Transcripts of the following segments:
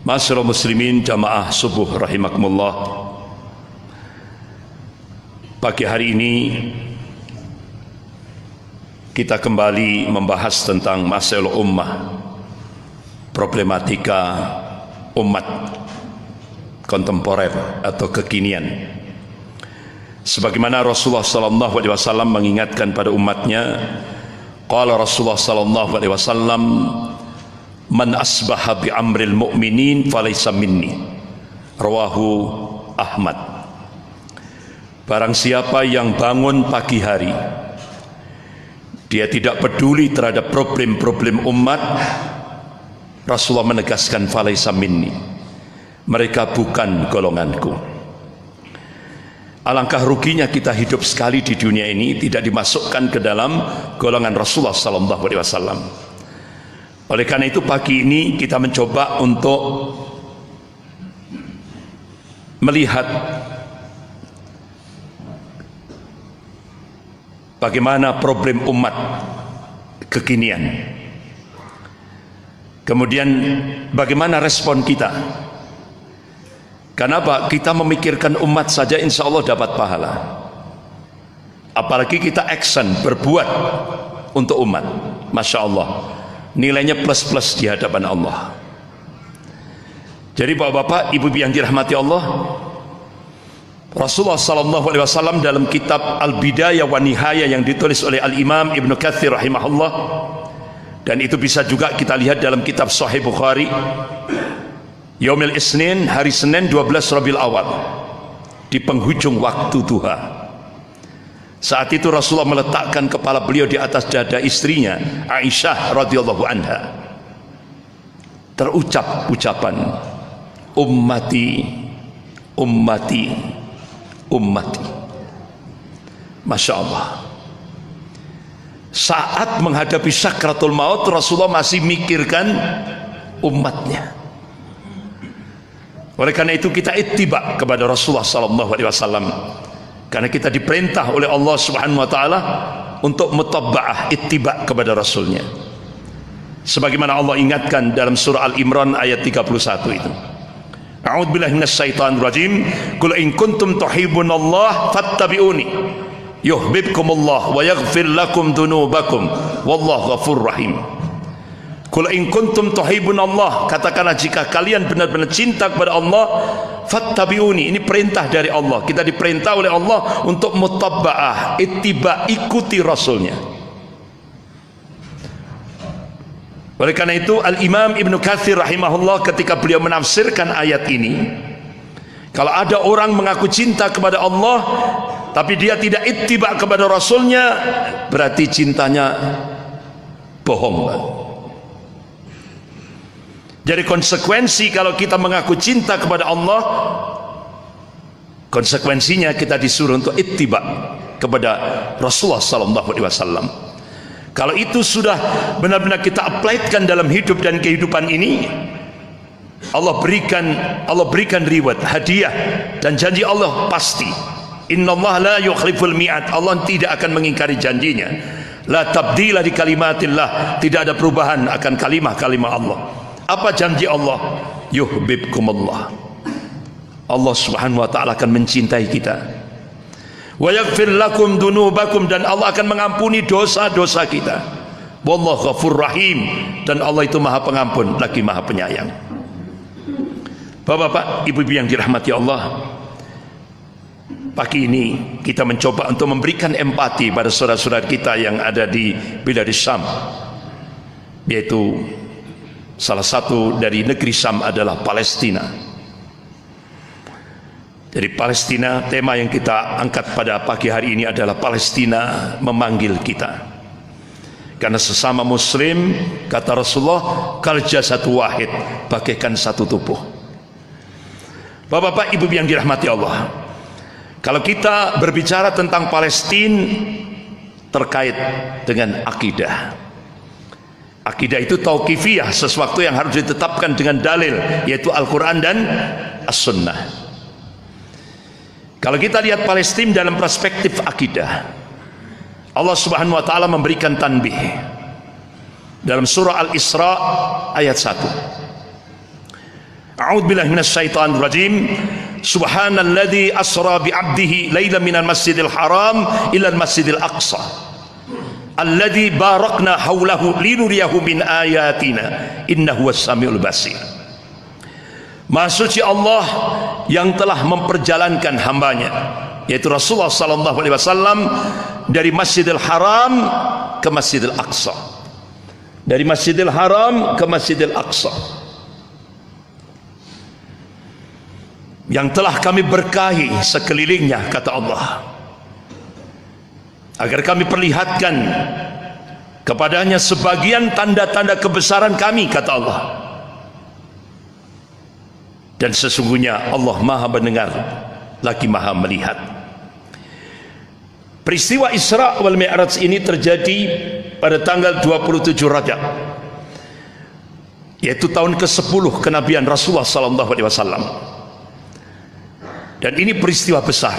Ma'asyiral muslimin jamaah subuh rahimakumullah. Pagi hari ini kita kembali membahas tentang masalah ummah, problematika umat kontemporer atau kekinian. Sebagaimana Rasulullah sallallahu alaihi wasallam mengingatkan pada umatnya, qala Rasulullah sallallahu alaihi wasallam, man asbaha bi amril mu'minin falaysa minni, rawahu Ahmad. Barang siapa yang bangun pagi hari dia tidak peduli terhadap problem-problem umat, Rasulullah menegaskan falaysa minni, mereka bukan golonganku. Alangkah ruginya kita hidup sekali di dunia ini tidak dimasukkan ke dalam golongan Rasulullah sallallahu alaihi wasallam. Oleh karena itu pagi ini kita mencoba untuk melihat bagaimana problem umat kekinian. Kemudian bagaimana respon kita. Kenapa? Kita memikirkan umat saja insya Allah dapat pahala. Apalagi kita action, berbuat untuk umat. Masya Allah, nilainya plus-plus di hadapan Allah. Jadi bapak-bapak, ibu-ibu yang dirahmati Allah, Rasulullah sallallahu alaihi wasallam dalam kitab Al-Bidayah wa Nihayah yang ditulis oleh Al-Imam Ibnu Katsir rahimahullah, dan itu bisa juga kita lihat dalam kitab Sahih Bukhari, Yaumil Isnin, hari Senin 12 Rabiul Awal, di penghujung waktu duha. Saat itu Rasulullah meletakkan kepala beliau di atas dada istrinya Aisyah radhiyallahu anha. Terucap ucapan ummati, ummati, ummati. Masya Allah. Saat menghadapi sakratul maut, Rasulullah masih mikirkan umatnya. Oleh karena itu kita ittiba kepada Rasulullah sallallahu alaihi wasallam, karena kita diperintah oleh Allah Subhanahu wa taala untuk mutabba'ah, ittiba kepada Rasulnya. Sebagaimana Allah ingatkan dalam surah Al-Imran ayat 31 itu. A'udzubillahi minasyaitonir rajim. Qul in kuntum tuhibbunallaha fattabi'uni yuhibbukumullah wa yaghfir lakum dzunubakum wallahu ghafurur rahim. Qul in kuntum tuhibbunallah, katakanlah jika kalian benar-benar cinta kepada Allah, fattabi'uni, ini perintah dari Allah. Kita diperintah oleh Allah untuk mutabba'ah, ittiba, ikuti Rasulnya. Oleh karena itu Al-Imam Ibnu Katsir rahimahullah ketika beliau menafsirkan ayat ini, kalau ada orang mengaku cinta kepada Allah tapi dia tidak ittiba kepada Rasulnya, berarti cintanya bohong. Jadi konsekuensi kalau kita mengaku cinta kepada Allah, konsekuensinya kita disuruh untuk ittiba kepada Rasulullah sallallahu alaihi wasallam. Kalau itu sudah benar-benar kita apply-kan dalam hidup dan kehidupan ini, Allah berikan reward, hadiah, dan janji Allah pasti. Innallaha la yukhliful mi'ad, Allah tidak akan mengingkari janjinya. La tabdila li kalimatillah, tidak ada perubahan akan kalimah-kalimah Allah. Apa janji Allah? Yuhibbukumullah, Allah Subhanahu wa taala akan mencintai kita. Wa yaghfir lakum dzunubakum, dan Allah akan mengampuni dosa-dosa kita. Wallahu ghafurur rahim, dan Allah itu Maha Pengampun lagi Maha Penyayang. Bapak-bapak, ibu-ibu yang dirahmati Allah, pagi ini kita mencoba untuk memberikan empati pada saudara-saudara kita yang ada di Biladis Syam, yaitu salah satu dari negeri Syam adalah Palestina. Jadi Palestina, tema yang kita angkat pada pagi hari ini adalah Palestina memanggil kita. Karena sesama muslim, kata Rasulullah, kal jasadu wahid, bagaikan satu tubuh. Bapak-bapak, ibu yang dirahmati Allah, kalau kita berbicara tentang Palestina terkait dengan akidah, akidah itu tauqifiyah, sesuatu yang harus ditetapkan dengan dalil, yaitu Al-Quran dan As-Sunnah. Kalau kita lihat Palestina dalam perspektif akidah, Allah Subhanahu wa taala memberikan tanbih dalam surah Al-Isra ayat 1. A'udzubillahi minasyaitonir rajim. Subhanalladzi asra bi 'abdihi lailan minal masjidil haram ilal masjidil aqsa alladzi barakna haulahu linuriyahu min ayatina innahu was-samiul basir. Maha suci Allah yang telah memperjalankan hambanya, yaitu Rasulullah sallallahu alaihi wasallam, dari Masjidil Haram ke Masjidil Aqsa. Dari Masjidil Haram ke Masjidil Aqsa. Yang telah kami berkahi sekelilingnya, kata Allah, agar kami perlihatkan kepadanya sebagian tanda-tanda kebesaran kami, kata Allah. Dan sesungguhnya Allah maha mendengar lagi maha melihat. Peristiwa Isra wal Mi'raj ini terjadi pada tanggal 27 Rajab, yaitu tahun ke-10 kenabian Rasulullah sallallahu alaihi wasallam. Dan ini peristiwa besar.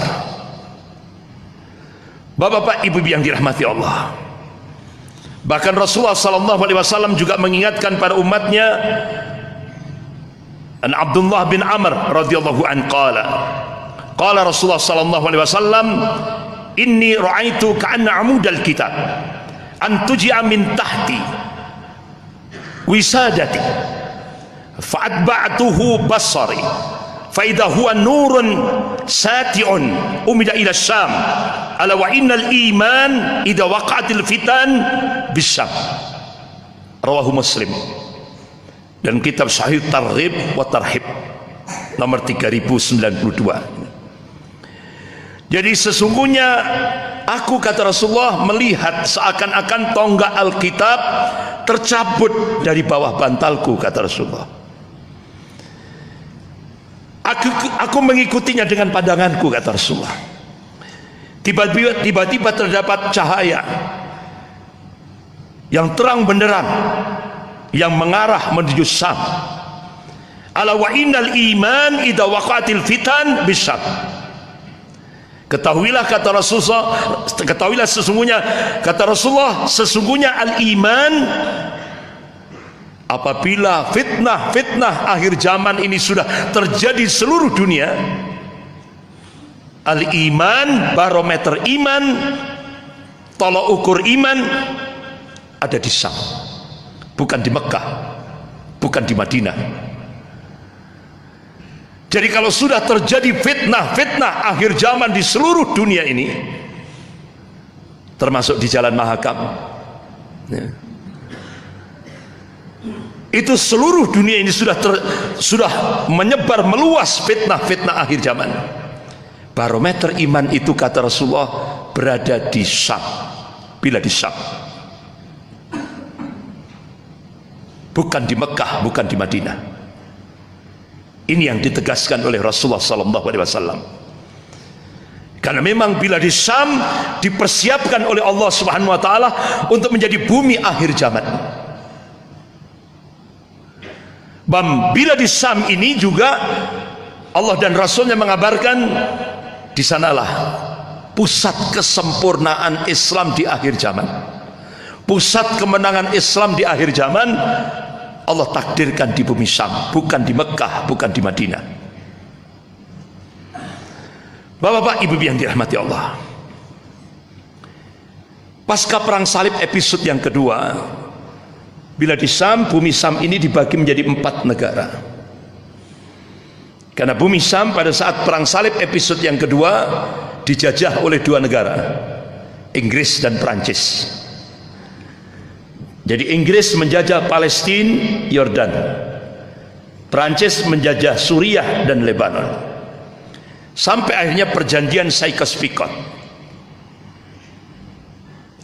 Bapak-bapak, ibu yang dirahmati Allah. Bahkan Rasulullah sallallahu alaihi wasallam juga mengingatkan pada umatnya, an Abdullah bin Amr radhiyallahu an qala Rasulullah sallallahu alaihi wasallam, inni ra'aitu ka'anna 'amudal kitab an tuji'a min tahti wisadati fa'atba'tuhu basari فإذا هو نور ساتع أمد إلى الشام ألا وإن الإيمان إذا وقعت الفتن بالشام. Rawahu Muslim. Dan kitab Sahih Targhib wa Tarhib nomor 3092. Jadi sesungguhnya aku, kata Rasulullah, melihat seakan-akan tonggak Alkitab tercabut dari bawah bantalku, kata Rasulullah. Aku mengikutinya dengan pandanganku, kata Rasulullah. Tiba-tiba terdapat cahaya yang terang benderang yang mengarah menuju Syam. Ala wa innal iman idza waqa'atil fitan bisyam. Ketahuilah, kata Rasulullah, ketahuilah sesungguhnya, kata Rasulullah, sesungguhnya al-iman, apabila fitnah akhir zaman ini sudah terjadi seluruh dunia, al-iman, barometer iman, tolok ukur iman ada di Syam, bukan di Mekah, bukan di Madinah. Jadi kalau sudah terjadi fitnah akhir zaman di seluruh dunia ini, termasuk di Jalan Mahakam, ya, itu seluruh dunia ini sudah menyebar meluas fitnah akhir zaman. Barometer iman itu, kata Rasulullah, berada di Syam. Bila di Syam, bukan di Mekah, bukan di Madinah. Ini yang ditegaskan oleh Rasulullah sallallahu alaihi wasallam. Karena memang bila di Syam dipersiapkan oleh Allah Subhanahu wa taala untuk menjadi bumi akhir zaman. Bila di Syam ini juga Allah dan Rasulnya mengabarkan, di sanalah pusat kesempurnaan Islam di akhir zaman, pusat kemenangan Islam di akhir zaman. Allah takdirkan di bumi Syam, bukan di Mekah, bukan di Madinah. Bapak-bapak, ibu yang dirahmati Allah, pasca perang salib episode yang kedua, bila di Syam, bumi Syam ini dibagi menjadi 4 negara. Karena bumi Syam pada saat perang salib episode yang kedua dijajah oleh 2 negara, Inggris dan Prancis. Jadi Inggris menjajah Palestina, Yordan. Prancis menjajah Suriah dan Lebanon. Sampai akhirnya perjanjian Sykes-Picot.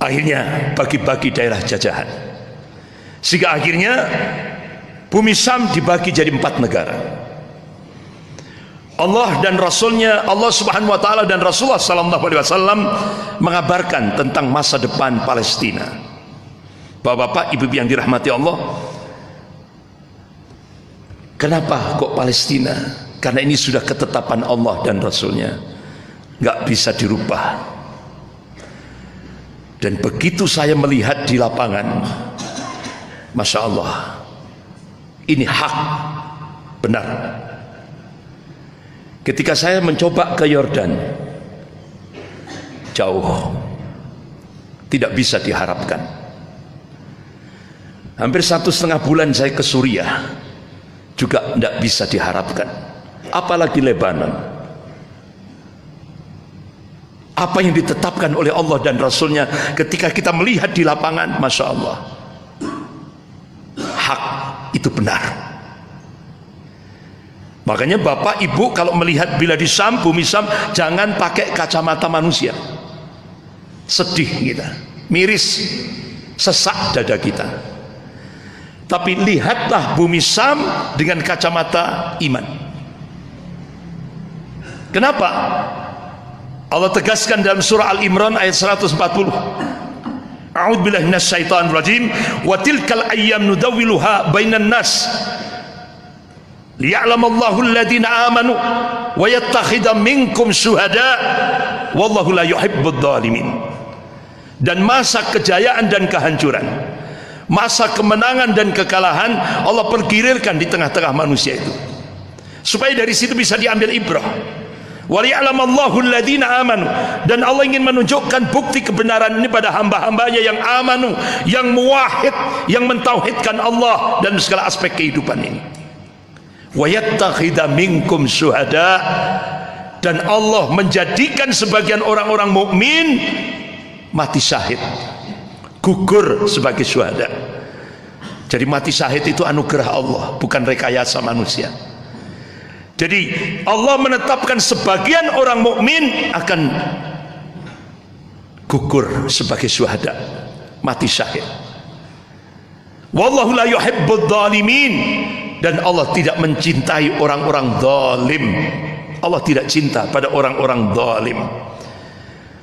Akhirnya bagi-bagi daerah jajahan. Sehingga akhirnya bumi Syam dibagi jadi 4 negara. Allah dan Rasulnya, Allah Subhanahu wa taala dan Rasulullah sallallahu alaihi wasallam mengabarkan tentang masa depan Palestina. Bapak-bapak, ibu yang dirahmati Allah, kenapa kok Palestina? Karena ini sudah ketetapan Allah dan Rasulnya, nggak bisa dirubah. Dan begitu saya melihat di lapangan, Masya Allah, ini hak Benar. Ketika saya mencoba ke Yordan, jauh, tidak bisa diharapkan. Hampir 1,5 bulan saya ke Suriah, juga tidak bisa diharapkan. Apalagi Lebanon. Apa yang ditetapkan oleh Allah dan Rasulnya ketika kita melihat di lapangan, Masya Allah, hak itu benar. Makanya Bapak Ibu kalau melihat bila di Syam, bumi Syam, jangan pakai kacamata manusia. Sedih kita, miris, sesak dada kita. Tapi lihatlah bumi Syam dengan kacamata iman. Kenapa? Allah tegaskan dalam surah Al-Imran ayat 140. A'udzubillahi minasyaitonir rajim. Wa tilkal ayyam nudawwiluha bainan nas liya'lamallahu alladhina amanu wa yattakhidha minkum syuhada wallahu la yuhibbudz zalimin. Dan masa kejayaan dan kehancuran, masa kemenangan dan kekalahan Allah pergirirkan di tengah-tengah manusia itu, supaya dari situ bisa diambil ibrah. Waliya'lamallahu alladhina amanu, dan Allah ingin menunjukkan bukti kebenaran ini pada hamba-hambanya yang amanu, yang muwahhid, yang mentauhidkan Allah dan segala aspek kehidupan ini. Wa yattakhidha minkum syuhada, dan Allah menjadikan sebagian orang-orang mukmin mati syahid, gugur sebagai syuhada. Jadi mati syahid itu anugerah Allah, bukan rekayasa manusia. Jadi Allah menetapkan sebagian orang mukmin akan gugur sebagai syuhada, mati syahid. Wallahu la yuhibbudz zalimin, dan Allah tidak mencintai orang-orang zalim. Allah tidak cinta pada orang-orang zalim.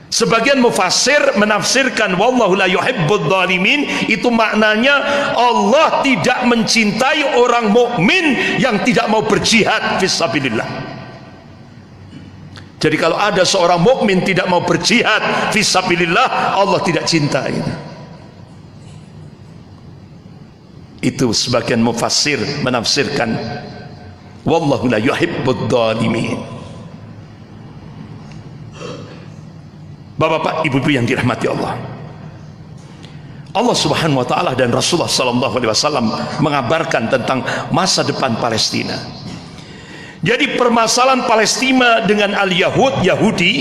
Sebagian mufassir menafsirkan wallahu la yuhibbudz zalimin, itu maknanya Allah tidak mencintai orang mukmin yang tidak mau berjihad fisabilillah. Jadi kalau ada seorang mukmin tidak mau berjihad fisabilillah, Allah tidak cinta itu. Itu sebagian mufassir menafsirkan wallahu la yuhibbudz zalimin. Bapak-bapak, ibu-ibu yang dirahmati Allah, Allah Subhanahu wa taala dan Rasulullah sallallahu alaihi wasallam mengabarkan tentang masa depan Palestina. Jadi permasalahan Palestina dengan al-Yahud, Yahudi,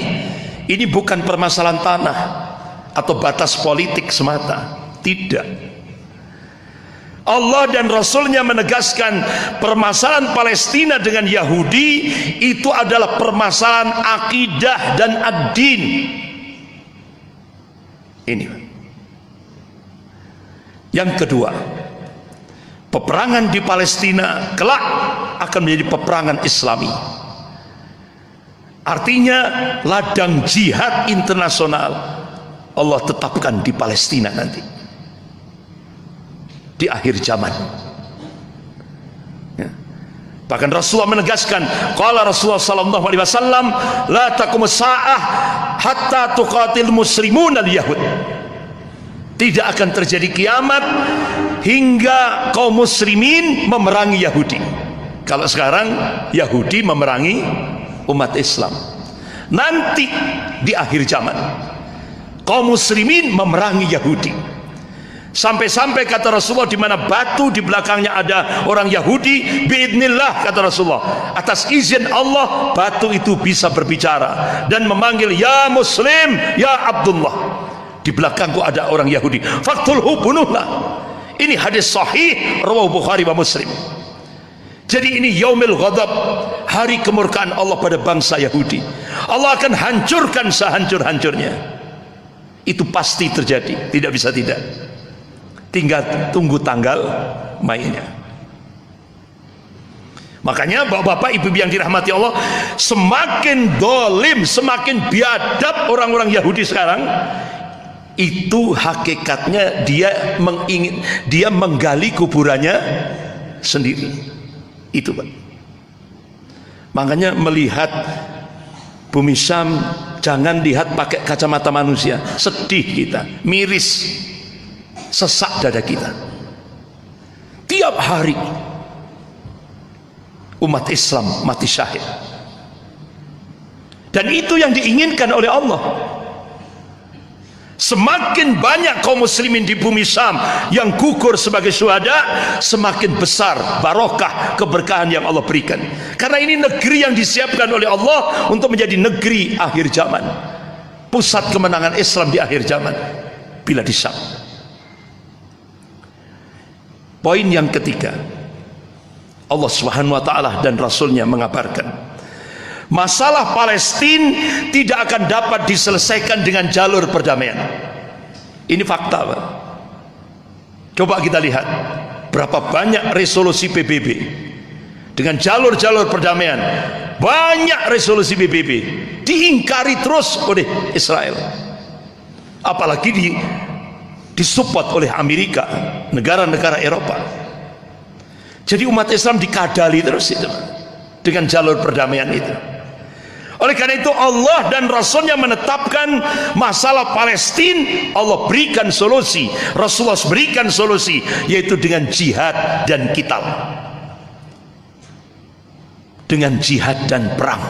ini bukan permasalahan tanah atau batas politik semata. Tidak. Allah dan Rasulnya menegaskan permasalahan Palestina dengan Yahudi itu adalah permasalahan akidah dan ad-din. Ini. Yang kedua, peperangan di Palestina kelak akan menjadi peperangan Islami. Artinya ladang jihad internasional Allah tetapkan di Palestina nanti, di akhir zaman. Ya. Bahkan Rasulullah menegaskan, qala Rasulullah sallallahu alaihi wasallam, la taqumus saah hatta tuqatil muslimun al-yahud. Tidak akan terjadi kiamat hingga kaum muslimin memerangi Yahudi. Kalau sekarang Yahudi memerangi umat Islam. Nanti di akhir zaman kaum muslimin memerangi Yahudi. Sampai-sampai kata Rasulullah, di mana batu di belakangnya ada orang Yahudi, biidznillah kata Rasulullah, atas izin Allah batu itu bisa berbicara dan memanggil ya Muslim, ya Abdullah. Di belakangku ada orang Yahudi, faktulhu, bunuhlah. Ini hadis sahih rawahu Bukhari wa Muslim. Jadi ini yaumil ghadab, hari kemurkaan Allah pada bangsa Yahudi. Allah akan hancurkan sehancur-hancurnya. Itu pasti terjadi, tidak bisa tidak. Tinggal tunggu tanggal mainnya. Makanya bapak-bapak, ibu-ibu yang dirahmati Allah, semakin dolim, semakin biadab orang-orang Yahudi sekarang, itu hakikatnya dia menggali kuburannya sendiri. Itu Pak. Makanya melihat bumi Syam jangan lihat pakai kacamata manusia. Sedih kita, miris, sesak dada kita. Tiap hari umat Islam mati syahid. Dan itu yang diinginkan oleh Allah. Semakin banyak kaum muslimin di bumi Syam yang gugur sebagai syuhada, semakin besar barokah keberkahan yang Allah berikan. Karena ini negeri yang disiapkan oleh Allah untuk menjadi negeri akhir zaman, pusat kemenangan Islam di akhir zaman bila di Syam. Poin yang ketiga, Allah Subhanahu wa taala dan Rasulnya mengabarkan masalah Palestina tidak akan dapat diselesaikan dengan jalur perdamaian. Ini fakta, Pak. Coba kita lihat berapa banyak resolusi PBB dengan jalur-jalur perdamaian. Banyak resolusi PBB diingkari terus oleh Israel, apalagi disupport oleh Amerika, negara-negara Eropa. Jadi umat Islam dikadali terus itu dengan jalur perdamaian itu. Oleh karena itu Allah dan Rasulnya menetapkan masalah Palestina, Allah berikan solusi, Rasulullah berikan solusi, yaitu dengan jihad dan qital, dengan jihad dan perang,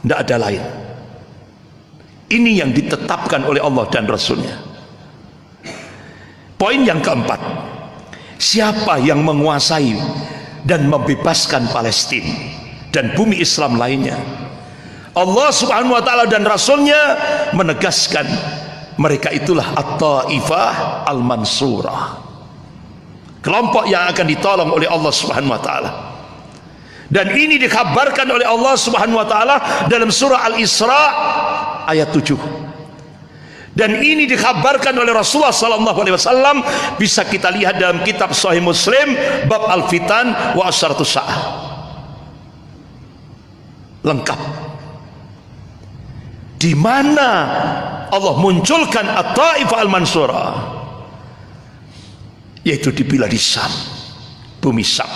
tidak ada lain. Ini yang ditetapkan oleh Allah dan Rasulnya. Poin yang keempat, siapa yang menguasai dan membebaskan Palestina dan bumi Islam lainnya? Allah Subhanahu wa taala dan Rasulnya menegaskan mereka itulah At-Taifah Al-Mansurah, kelompok yang akan ditolong oleh Allah Subhanahu wa taala. Dan ini dikabarkan oleh Allah Subhanahu wa taala dalam surah Al-Isra ayat 7. Dan ini dikabarkan oleh Rasulullah sallallahu alaihi wasallam, bisa kita lihat dalam kitab Sahih Muslim bab Al-Fitan wa Asyaratus Sa'ah. Lengkap. Di mana Allah munculkan At-Taifah Al-Mansurah, yaitu di bilad Syam, bumi Syam.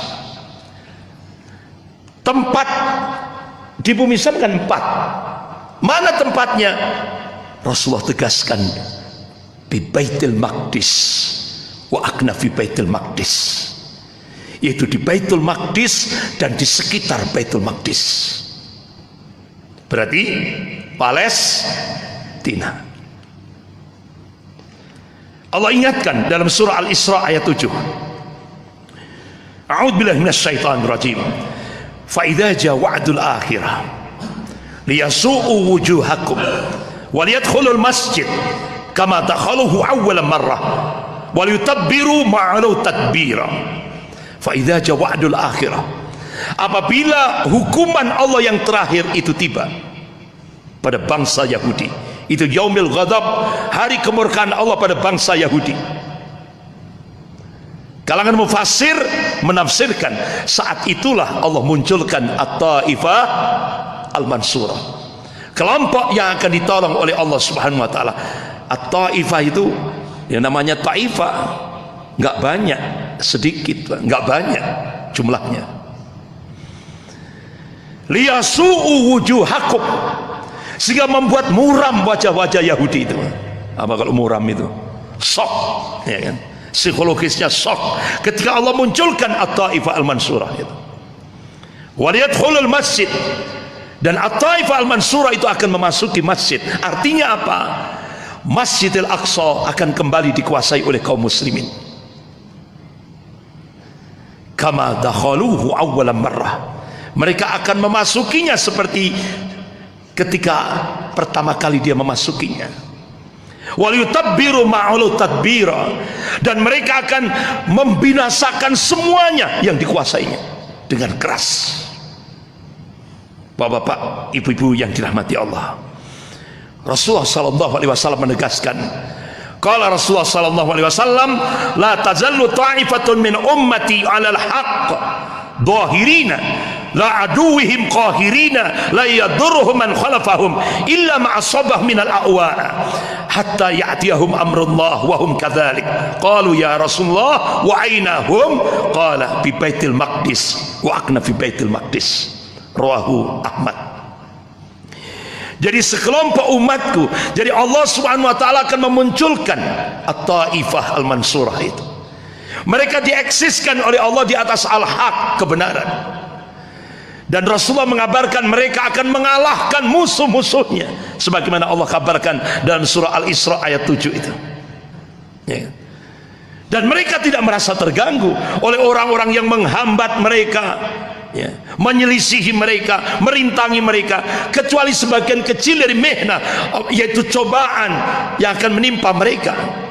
Tempat di bumi Syam kan 4. Mana tempatnya? Rasulullah tegaskan di Baitul Maqdis wa akna fi Baitul Maqdis, yaitu di Baitul Maqdis dan di sekitar Baitul Maqdis. Berarti Palestina. Allah ingatkan dalam surah Al-Isra ayat 7. A'udzubillahi minasyaitonir rajim. Fa idza jaa wa'dul akhirah liyasu'u wujuhakum wa liyadkhulul masjid kama dakhaluhu awwal marrah wa liyutabbiru ma'alu tadbira. Fa idza jaa wa'dul akhirah, apabila hukuman Allah yang terakhir itu tiba pada bangsa Yahudi, itu yaumil ghadab, hari kemurkaan Allah pada bangsa Yahudi. Kalangan mufassir menafsirkan saat itulah Allah munculkan At-Taifah Al-Mansurah, kelompok yang akan ditolong oleh Allah Subhanahu wa taala. At-Taifah itu yang namanya Taifah, enggak banyak, sedikit, enggak banyak jumlahnya. Liyasu'u wujuhakum, sehingga membuat muram wajah-wajah Yahudi itu. Apa kalau muram itu? Shock, ya kan? Psikologisnya shock ketika Allah munculkan At-Taifah Al-Mansurah itu. Waliyadkhulul masjid, dan At-Taifah Al-Mansurah itu akan memasuki masjid. Artinya apa? Masjidil Aqsa akan kembali dikuasai oleh kaum muslimin. Kama dakhaluhu awwalan marrah, mereka akan memasukinya seperti ketika pertama kali dia memasukinya. Waliyutabbiru ma'alu tadbira, dan mereka akan membinasakan semuanya yang dikuasainya dengan keras. Bapak-bapak, ibu-ibu yang dirahmati Allah, Rasulullah sallallahu alaihi wasallam menegaskan, qala Rasulullah sallallahu alaihi wasallam, la tazallu ta'ifatun min ummati 'alal haqq dhahirina la aduwihim qahirina la yadurruhum man khalafahum illa ma asabah minal a'wa hatta ya'tiyahum amrullah wa hum kadzalik. Qalu ya Rasulullah wa aina hum? Qala fi Baitul Maqdis wa akna fi Baitul Maqdis. Rawahu Ahmad. Jadi sekelompok umatku, jadi Allah Subhanahu wa taala akan memunculkan At-Taifah Al-Mansurah itu. Mereka dieksiskan oleh Allah di atas al-haq, kebenaran. Dan Rasulullah mengabarkan mereka akan mengalahkan musuh-musuhnya, sebagaimana Allah kabarkan dalam surah Al-Isra ayat 7 itu, ya. Dan mereka tidak merasa terganggu oleh orang-orang yang menghambat mereka, ya, menyelisihi mereka, merintangi mereka, kecuali sebagian kecil dari mihna, yaitu cobaan yang akan menimpa mereka.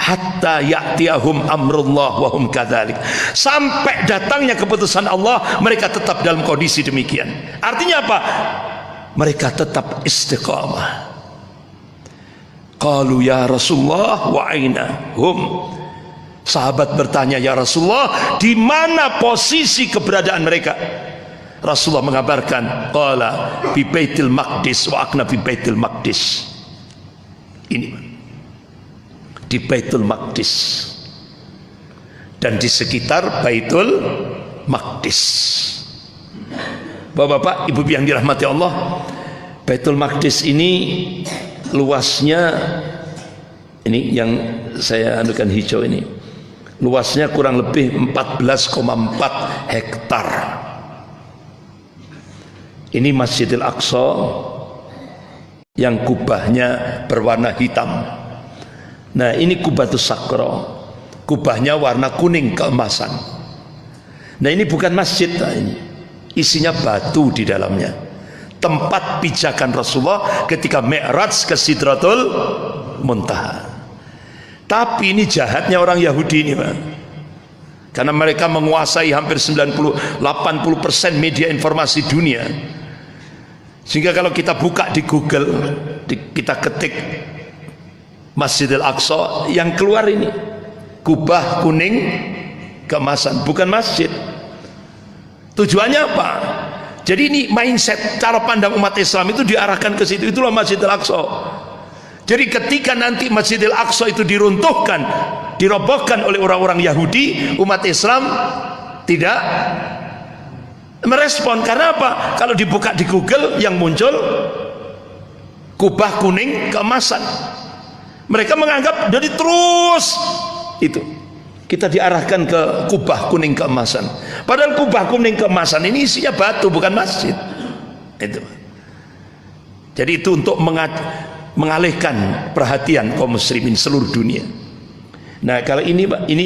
Hatta ya'tiyahum amrullah wa hum kadzalik, sampai datangnya keputusan Allah, mereka tetap dalam kondisi demikian. Artinya apa? Mereka tetap istiqamah. Qalu ya Rasulullah wa aina hum. Sahabat bertanya, ya Rasulullah, di mana posisi keberadaan mereka? Rasulullah mengabarkan, qala bi Baitul Maqdis wa akna bi Baitul Maqdis. Ini di Baitul Maqdis dan di sekitar Baitul Maqdis. Bapak-bapak, ibu yang dirahmati Allah, Baitul Maqdis ini luasnya, ini yang saya anukan hijau ini, luasnya kurang lebih 14,4 hektar. Ini Masjidil Aqsa yang kubahnya berwarna hitam. Nah, ini Qubatus Sakra, kubahnya warna kuning keemasan. Nah, ini bukan masjid, nah, ini isinya batu di dalamnya, tempat pijakan Rasulullah ketika Mi'raj ke Sidratul Muntaha. Tapi ini jahatnya orang Yahudi ini, Pak. Karena mereka menguasai hampir 90-80% media informasi dunia. Sehingga kalau kita buka di Google, kita ketik Masjidil Aqsa, yang keluar ini kubah kuning keemasan, bukan masjid. Tujuannya apa? Jadi ini mindset, cara pandang umat Islam itu diarahkan ke situ. Itulah Masjidil Aqsa. Jadi ketika nanti Masjidil Aqsa itu diruntuhkan, dirobohkan oleh orang-orang Yahudi, umat Islam tidak merespon. Karena apa? Kalau dibuka di Google, yang muncul kubah kuning keemasan. Mereka menganggap jadi terus itu kita diarahkan ke kubah kuning keemasan. Padahal kubah kuning keemasan ini isinya batu, bukan masjid. Itu. Jadi itu untuk mengalihkan perhatian kaum muslimin seluruh dunia. Nah, kalau ini Pak, ini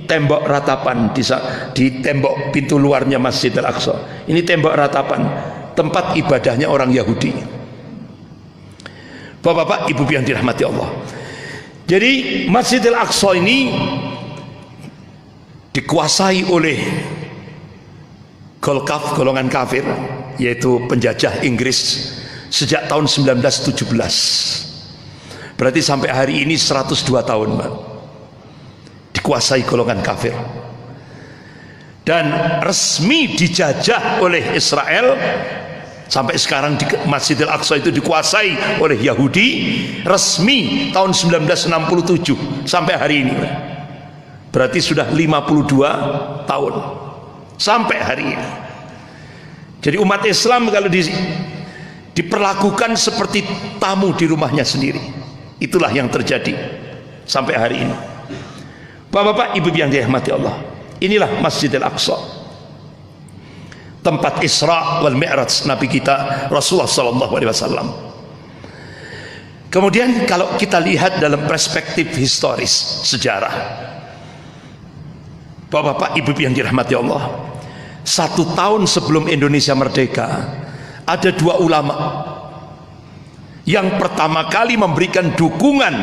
tembok ratapan di tembok pintu luarnya Masjidil Aqsa. Ini tembok ratapan, tempat ibadahnya orang Yahudi. Bapak-bapak, ibu yang dirahmati Allah. Jadi Masjidil Aqsa ini dikuasai oleh golongan kafir, yaitu penjajah Inggris sejak tahun 1917. Berarti sampai hari ini 102 tahun, Pak, dikuasai golongan kafir. Dan resmi dijajah oleh Israel. Sampai sekarang di Masjidil Aqsa itu dikuasai oleh Yahudi, resmi tahun 1967 sampai hari ini. Berarti sudah 52 tahun sampai hari ini. Jadi umat Islam kalau diperlakukan seperti tamu di rumahnya sendiri. Itulah yang terjadi sampai hari ini. Bapak-bapak, ibu yang dirahmati Allah, inilah Masjidil Aqsa, tempat Isra wal Mi'raj Nabi kita Rasulullah sallallahu alaihi wasallam. Kemudian kalau kita lihat dalam perspektif historis sejarah, Bapak-bapak, ibu yang dirahmati Allah, 1 tahun sebelum Indonesia merdeka, ada 2 ulama yang pertama kali memberikan dukungan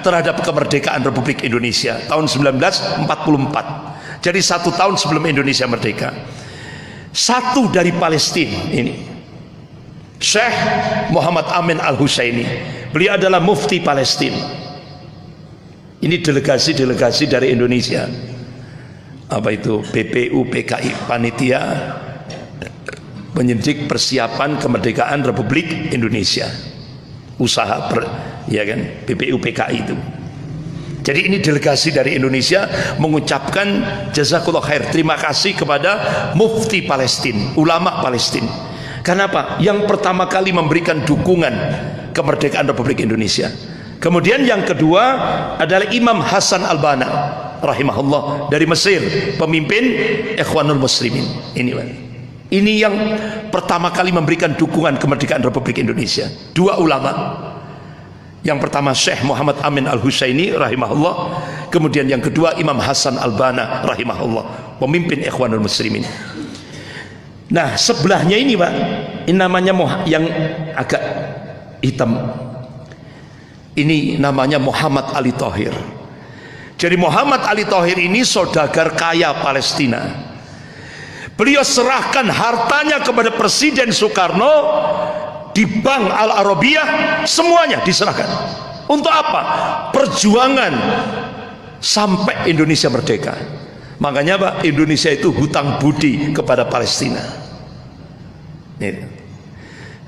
terhadap kemerdekaan Republik Indonesia tahun 1944. Jadi 1 tahun sebelum Indonesia merdeka. Satu dari Palestina ini, Syekh Muhammad Amin Al-Husaini. Beliau adalah mufti Palestina. Ini delegasi-delegasi dari Indonesia. Apa itu? BPU, PKI, panitia penyidik persiapan kemerdekaan Republik Indonesia. Usaha ya kan, BPU, PKI itu. Jadi ini delegasi dari Indonesia mengucapkan jazakallah khair, terima kasih kepada mufti Palestina, ulama Palestina. Karena apa? Yang pertama kali memberikan dukungan kemerdekaan Republik Indonesia. Kemudian yang kedua adalah Imam Hasan Al-Banna rahimahullah dari Mesir, pemimpin Ikhwanul Muslimin. Ini Ini yang pertama kali memberikan dukungan kemerdekaan Republik Indonesia. Dua ulama. Yang pertama Syekh Muhammad Amin Al-Husaini rahimahullah, kemudian yang kedua Imam Hasan Al-Banna rahimahullah, pemimpin Ikhwanul Muslimin. Nah, sebelahnya ini Pak, ini namanya yang agak hitam. Ini namanya Muhammad Ali Thohir. Jadi Muhammad Ali Thohir ini saudagar kaya Palestina. Beliau serahkan hartanya kepada Presiden Soekarno di Bank Al-Arabiyah, semuanya diserahkan. Untuk apa? Perjuangan sampai Indonesia merdeka. Makanya Pak, Indonesia itu hutang budi kepada Palestina.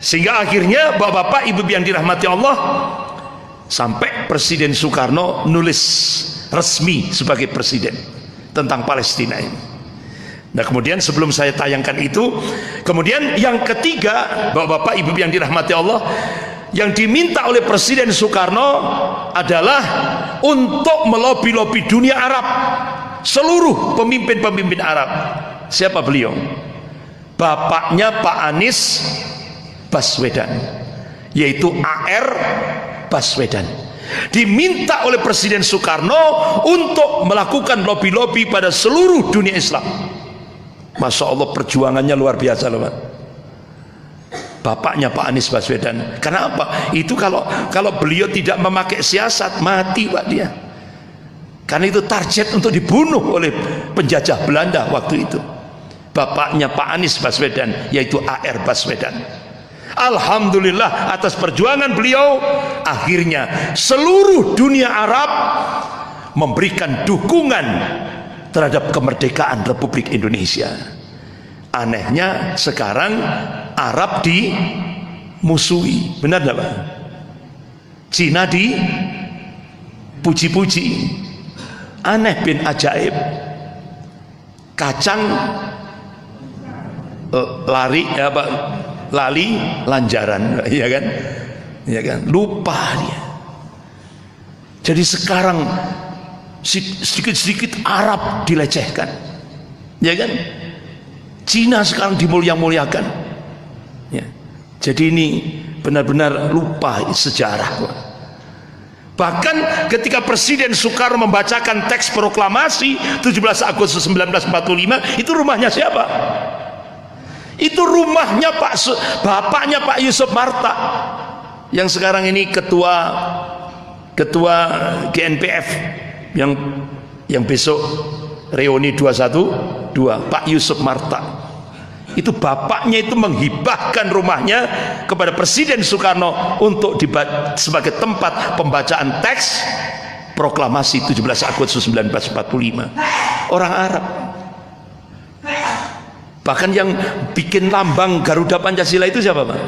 Sehingga akhirnya bapak-bapak, ibu yang dirahmati Allah, sampai Presiden Soekarno nulis resmi sebagai presiden tentang Palestina ini. Nah, kemudian sebelum saya tayangkan itu, kemudian yang ketiga, bapak-bapak ibu yang dirahmati Allah, yang diminta oleh Presiden Soekarno adalah untuk melobi-lobi dunia Arab, seluruh pemimpin-pemimpin Arab. Siapa beliau? Bapaknya Pak Anies Baswedan, yaitu A.R. Baswedan. Diminta oleh Presiden Soekarno untuk melakukan lobi-lobi pada seluruh dunia Islam. Masya Allah, perjuangannya luar biasa loh Pak. Bapaknya Pak Anies Baswedan. Karena apa? Itu kalau beliau tidak memakai siasat, mati Pak dia. Karena itu target untuk dibunuh oleh penjajah Belanda waktu itu. Bapaknya Pak Anies Baswedan, yaitu A.R. Baswedan. Alhamdulillah atas perjuangan beliau, akhirnya seluruh dunia Arab memberikan dukungan terhadap kemerdekaan Republik Indonesia. Anehnya sekarang Arab dimusuhi, benar tidak Pak? Cina dipuji-puji. Aneh bin ajaib. Kacang lari ya Pak, lali lanjaran, ya kan? Ya kan? Lupa dia. Jadi sekarang sedikit-sedikit Arab dilecehkan, ya kan? Cina sekarang dimulia-muliakan, ya. Jadi ini benar-benar lupa sejarah. Bahkan ketika Presiden Soekarno membacakan teks proklamasi 17 Agustus 1945, itu rumahnya siapa? Itu rumahnya bapaknya Pak Yusuf Marta, yang sekarang ini ketua GNPF, yang besok reuni 212, Pak Yusuf Marta. Itu bapaknya itu menghibahkan rumahnya kepada Presiden Soekarno untuk sebagai tempat pembacaan teks proklamasi 17 Agustus 1945. Orang Arab. Bahkan yang bikin lambang Garuda Pancasila itu siapa Pak?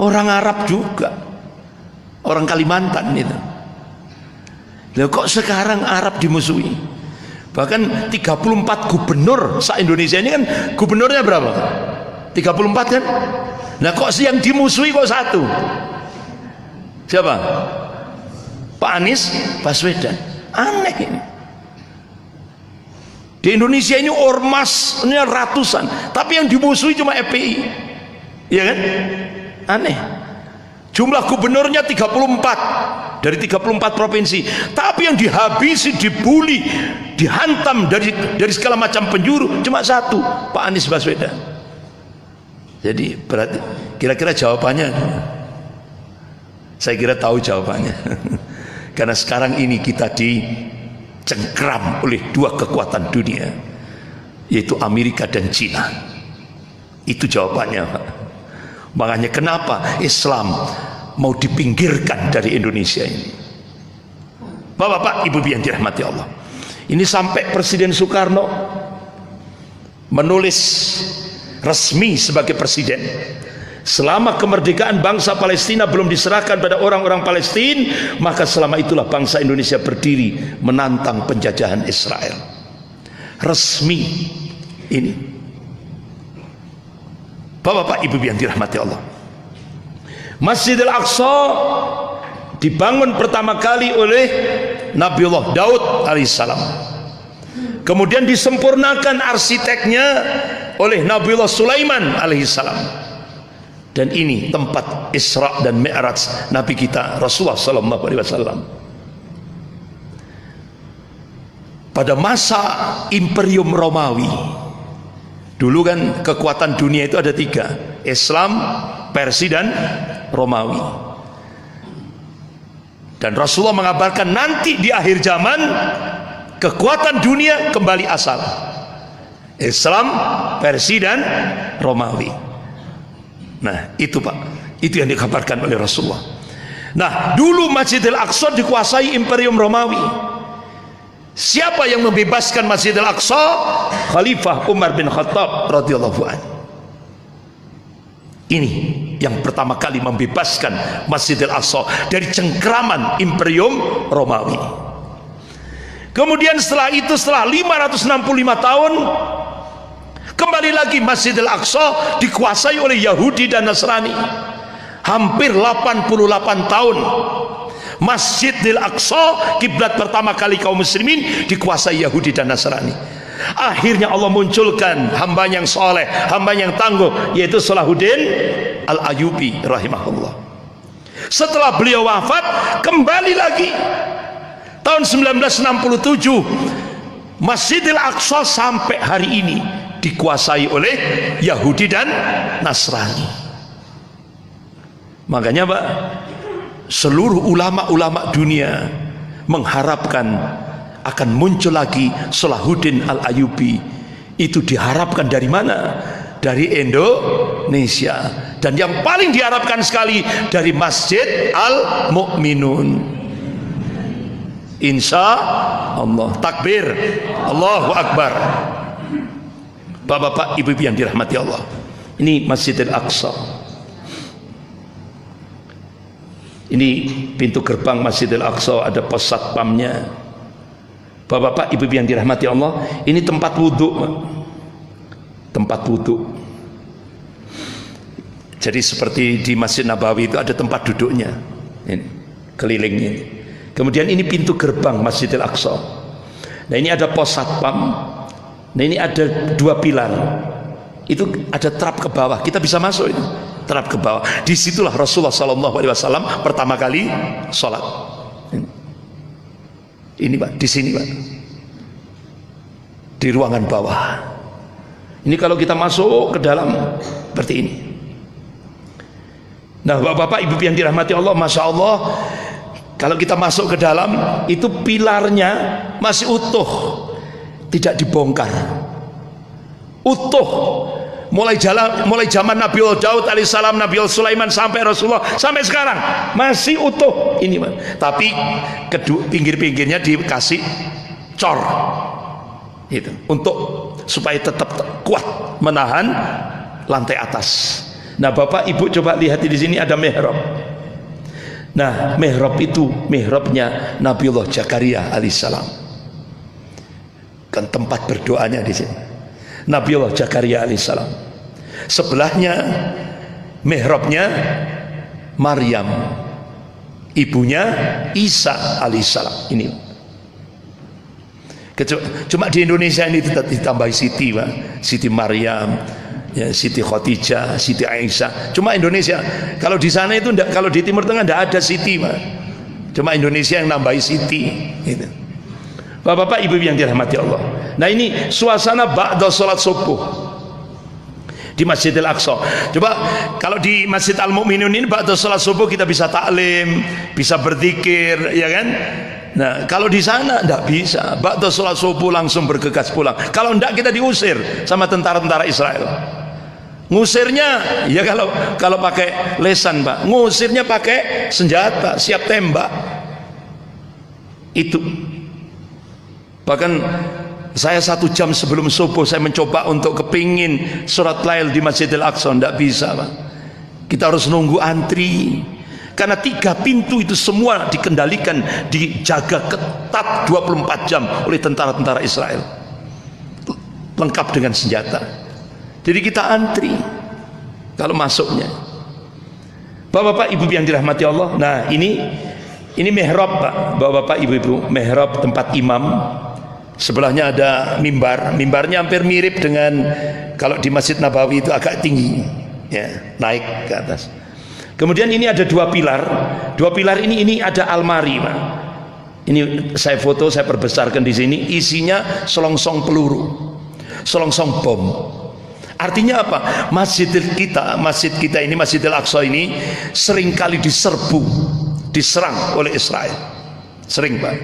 Orang Arab juga, orang Kalimantan itu. Loh, kok sekarang Arab dimusuhi? Bahkan 34 gubernur se-Indonesia ini kan gubernurnya berapa? 34 kan? Nah kok yang dimusuhi kok satu? Siapa? Pak Anies Baswedan. Aneh ini. Di Indonesia ini ormasnya ratusan, tapi yang dimusuhi cuma FPI. Iya kan? Aneh. Jumlah gubernurnya 34 dari 34 provinsi, tapi yang dihabisi, dibully, dihantam dari segala macam penjuru cuma satu, Pak Anies Baswedan. Jadi berarti kira-kira jawabannya, saya kira tahu jawabannya. Karena sekarang ini kita dicengkram oleh dua kekuatan dunia, yaitu Amerika dan Cina. Itu jawabannya Pak. Makanya kenapa Islam mau dipinggirkan dari Indonesia ini. Bapak-bapak, ibu yang dirahmati Allah, ini sampai Presiden Soekarno menulis resmi sebagai presiden, selama kemerdekaan bangsa Palestina belum diserahkan pada orang-orang Palestina, maka selama itulah bangsa Indonesia berdiri menantang penjajahan Israel. Resmi ini. Bapak-bapak, ibu yang dirahmati Allah, Masjidil Aqsa dibangun pertama kali oleh Nabiullah Daud alaihissalam. Kemudian disempurnakan arsiteknya oleh Nabiullah Sulaiman alaihissalam. Dan ini tempat Isra dan Mi'raj Nabi kita Rasulullah sallallahu alaihi wasallam. Pada masa Imperium Romawi, dulu kan kekuatan dunia itu ada 3, Islam, Persia dan Romawi. Dan Rasulullah mengabarkan nanti di akhir zaman kekuatan dunia kembali asal, Islam, Persia dan Romawi. Nah itu Pak, itu yang dikabarkan oleh Rasulullah. Nah dulu Masjidil Aqsa dikuasai Imperium Romawi. Siapa yang membebaskan Masjidil Aqsa? Khalifah Umar bin Khattab radhiyallahu anhu. Ini yang pertama kali membebaskan Masjidil Aqsa dari cengkraman Imperium Romawi. Kemudian setelah itu, setelah 565 tahun, kembali lagi Masjidil Aqsa dikuasai oleh Yahudi dan Nasrani. Hampir 88 tahun Masjidil Aqsa, kiblat pertama kali kaum muslimin, dikuasai Yahudi dan Nasrani. Akhirnya Allah munculkan hamba yang soleh, hamba yang tangguh, yaitu Salahuddin Al-Ayyubi rahimahullah. Setelah beliau wafat, kembali lagi tahun 1967 Masjidil Aqsa sampai hari ini dikuasai oleh Yahudi dan Nasrani. Makanya Pak, seluruh ulama-ulama dunia mengharapkan akan muncul lagi Salahuddin Al-Ayyubi. Itu diharapkan dari mana? Dari Indonesia. Dan yang paling diharapkan sekali dari Masjid Al-Mu'minun. Insya Allah. Takbir, Allahu Akbar. Bapak-bapak, ibu-ibu yang dirahmati Allah, ini Masjidil Aqsa. Ini pintu gerbang Masjidil Aqsa, ada pos satpamnya. Bapak-bapak, ibu-ibu yang dirahmati Allah, ini tempat wudhu. Tempat wudhu. Jadi seperti di Masjid Nabawi itu ada tempat duduknya. Ini kelilingnya. Kemudian ini pintu gerbang Masjidil Aqsa. Nah ini ada pos satpam. Nah ini ada 2 pilar. Itu ada trap ke bawah. Kita bisa masuk itu. Terap ke bawah. Disitulah Rasulullah SAW pertama kali sholat. Ini Pak, di sini Pak, di ruangan bawah. Ini kalau kita masuk ke dalam seperti ini. Nah bapak-bapak, ibu yang dirahmati Allah, masya Allah, kalau kita masuk ke dalam itu pilarnya masih utuh, tidak dibongkar, utuh. Mulai zaman Nabi Daud alaihissalam, Nabi Sulaiman sampai Rasulullah, sampai sekarang masih utuh ini, tapi pinggir-pinggirnya dikasih cor itu untuk supaya tetap kuat menahan lantai atas. Nah bapak ibu coba lihat di sini ada mihrab. Nah mihrab itu mihrabnya Nabiullah Zakaria alaihissalam, kan tempat berdoanya di sini. Nabiullah Zakaria alaihissalam. Sebelahnya mihrabnya Maryam, ibunya Isa alaihissalam. Ini cuma di Indonesia ini ditambahi Siti, Pak. Siti Maryam, ya, Siti Khadijah, Siti Aisyah. Cuma Indonesia. Kalau di sana itu enggak, kalau di Timur Tengah enggak ada Siti, Pak. Cuma Indonesia yang nambahi Siti gitu. Bapak-bapak, ibu yang dirahmati Allah. Nah ini suasana ba'da salat subuh di Masjidil Aqsa. Coba kalau di Masjid Al-Mu'minun ini ba'da salat subuh kita bisa taklim, bisa berzikir, ya kan? Nah kalau di sana enggak bisa. Ba'da salat subuh langsung bergegas pulang. Kalau enggak kita diusir sama tentara-tentara Israel. Ngusirnya ya kalau pakai lesan, Pak. Ngusirnya pakai senjata, siap tembak. Itu. Bahkan saya 1 jam sebelum subuh saya mencoba untuk kepingin surat lail di Masjidil Aqsa, tidak bisa, Pak. Kita harus nunggu antri karena 3 pintu itu semua dikendalikan, dijaga ketat 24 jam oleh tentara-tentara Israel, lengkap dengan senjata. Jadi kita antri kalau masuknya. Bapak-bapak, ibu yang dirahmati Allah. Nah ini mihrab, Pak. Bapak-bapak, ibu-ibu, mihrab tempat imam. Sebelahnya ada mimbar. Mimbarnya hampir mirip dengan kalau di Masjid Nabawi itu agak tinggi, ya, naik ke atas. Kemudian ini ada dua pilar. Dua pilar ini ada almari, Pak. Ini saya foto, saya perbesarkan di sini. Isinya selongsong peluru, selongsong bom. Artinya apa? Masjid kita ini, Masjidil Aqsa ini seringkali diserbu, diserang oleh Israel. Sering, Pak.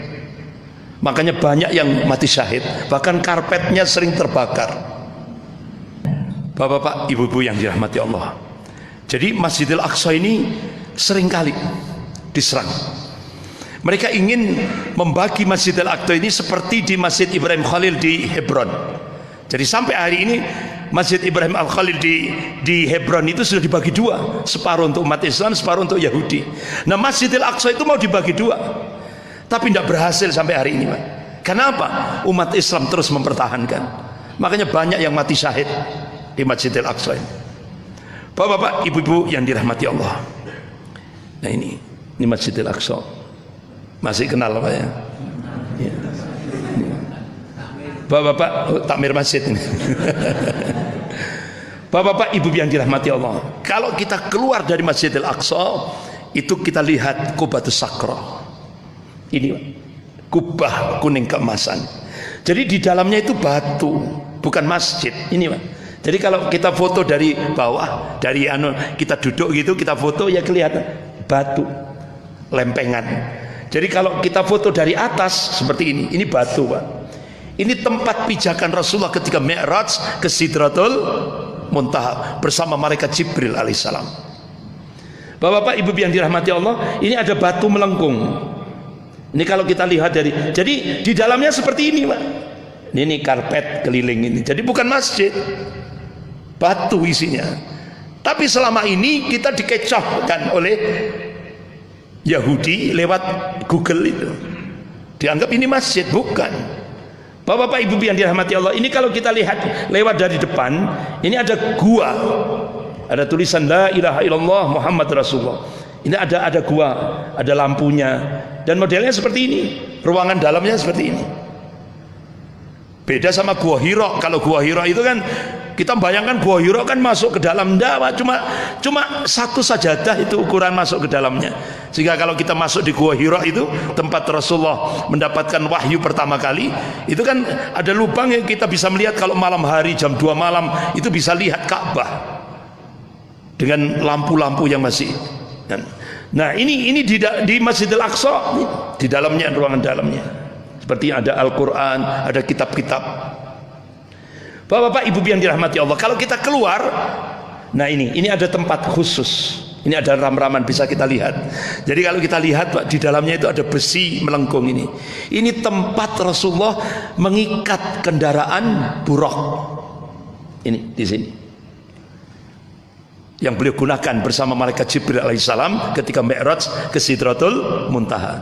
Makanya banyak yang mati syahid. Bahkan karpetnya sering terbakar. Bapak-bapak, ibu-ibu yang dirahmati Allah. Jadi Masjidil Aqsa ini seringkali diserang. Mereka ingin membagi Masjidil Aqsa ini seperti di Masjid Ibrahim Khalil di Hebron. Jadi sampai hari ini Masjid Ibrahim Al-Khalil di Hebron itu sudah dibagi dua, separuh untuk umat Islam, separuh untuk Yahudi. Nah, Masjidil Aqsa itu mau dibagi dua, tapi tidak berhasil sampai hari ini, Pak. Kenapa? Umat Islam terus mempertahankan. Makanya banyak yang mati syahid di Masjidil Aqsa ini. Bapak-bapak, ibu-ibu yang dirahmati Allah. Nah, ini Masjidil Aqsa. Masih kenal, Pak, ya? Ya. Bapak-bapak, takmir masjid ini. Bapak-bapak, ibu yang dirahmati Allah. Kalau kita keluar dari Masjidil Aqsa, itu kita lihat Qubatus Sakra. Ini kubah kuning keemasan. Jadi di dalamnya itu batu, bukan masjid. Ini, Pak. Jadi kalau kita foto dari bawah, dari kita duduk gitu, kita foto ya kelihatan batu, lempengan. Jadi kalau kita foto dari atas seperti ini batu, Pak. Ini tempat pijakan Rasulullah ketika Mi'raj ke Sidratul Muntaha bersama malaikat Jibril alaihissalam. Bapak-bapak, ibu yang dirahmati Allah, ini ada batu melengkung. Ini kalau kita lihat jadi di dalamnya seperti ini, Pak. Ini karpet keliling ini. Jadi bukan masjid, batu isinya. Tapi selama ini kita dikecohkan oleh Yahudi lewat Google itu. Dianggap ini masjid, bukan. Bapak-bapak, ibu yang dirahmati Allah, ini kalau kita lihat lewat dari depan, ini ada gua. Ada tulisan La ilaha illallah Muhammad Rasulullah. Ini ada gua, ada lampunya, dan modelnya seperti ini. Ruangan dalamnya seperti ini. Beda sama Gua Hira. Kalau Gua Hira itu kan kita bayangkan Gua Hira kan masuk ke dalam, enggak, cuma satu sajadah itu ukuran masuk ke dalamnya. Sehingga kalau kita masuk di Gua Hira itu tempat Rasulullah mendapatkan wahyu pertama kali, itu kan ada lubang yang kita bisa melihat kalau malam hari jam 2 malam itu bisa lihat Ka'bah dengan lampu-lampu yang masih. Nah, ini di Masjidil Aqsa, di dalamnya, ruangan dalamnya. Seperti ada Al-Quran, ada kitab-kitab. Bapak-bapak, ibu yang dirahmati Allah, kalau kita keluar, nah ini ada tempat khusus. Ini ada ram-raman bisa kita lihat. Jadi kalau kita lihat, Pak, di dalamnya itu ada besi melengkung ini. Ini tempat Rasulullah mengikat kendaraan buraq. Ini di sini. Yang beliau gunakan bersama malaikat Jibril alaihissalam ketika Mi'raj ke Sidratul Muntaha.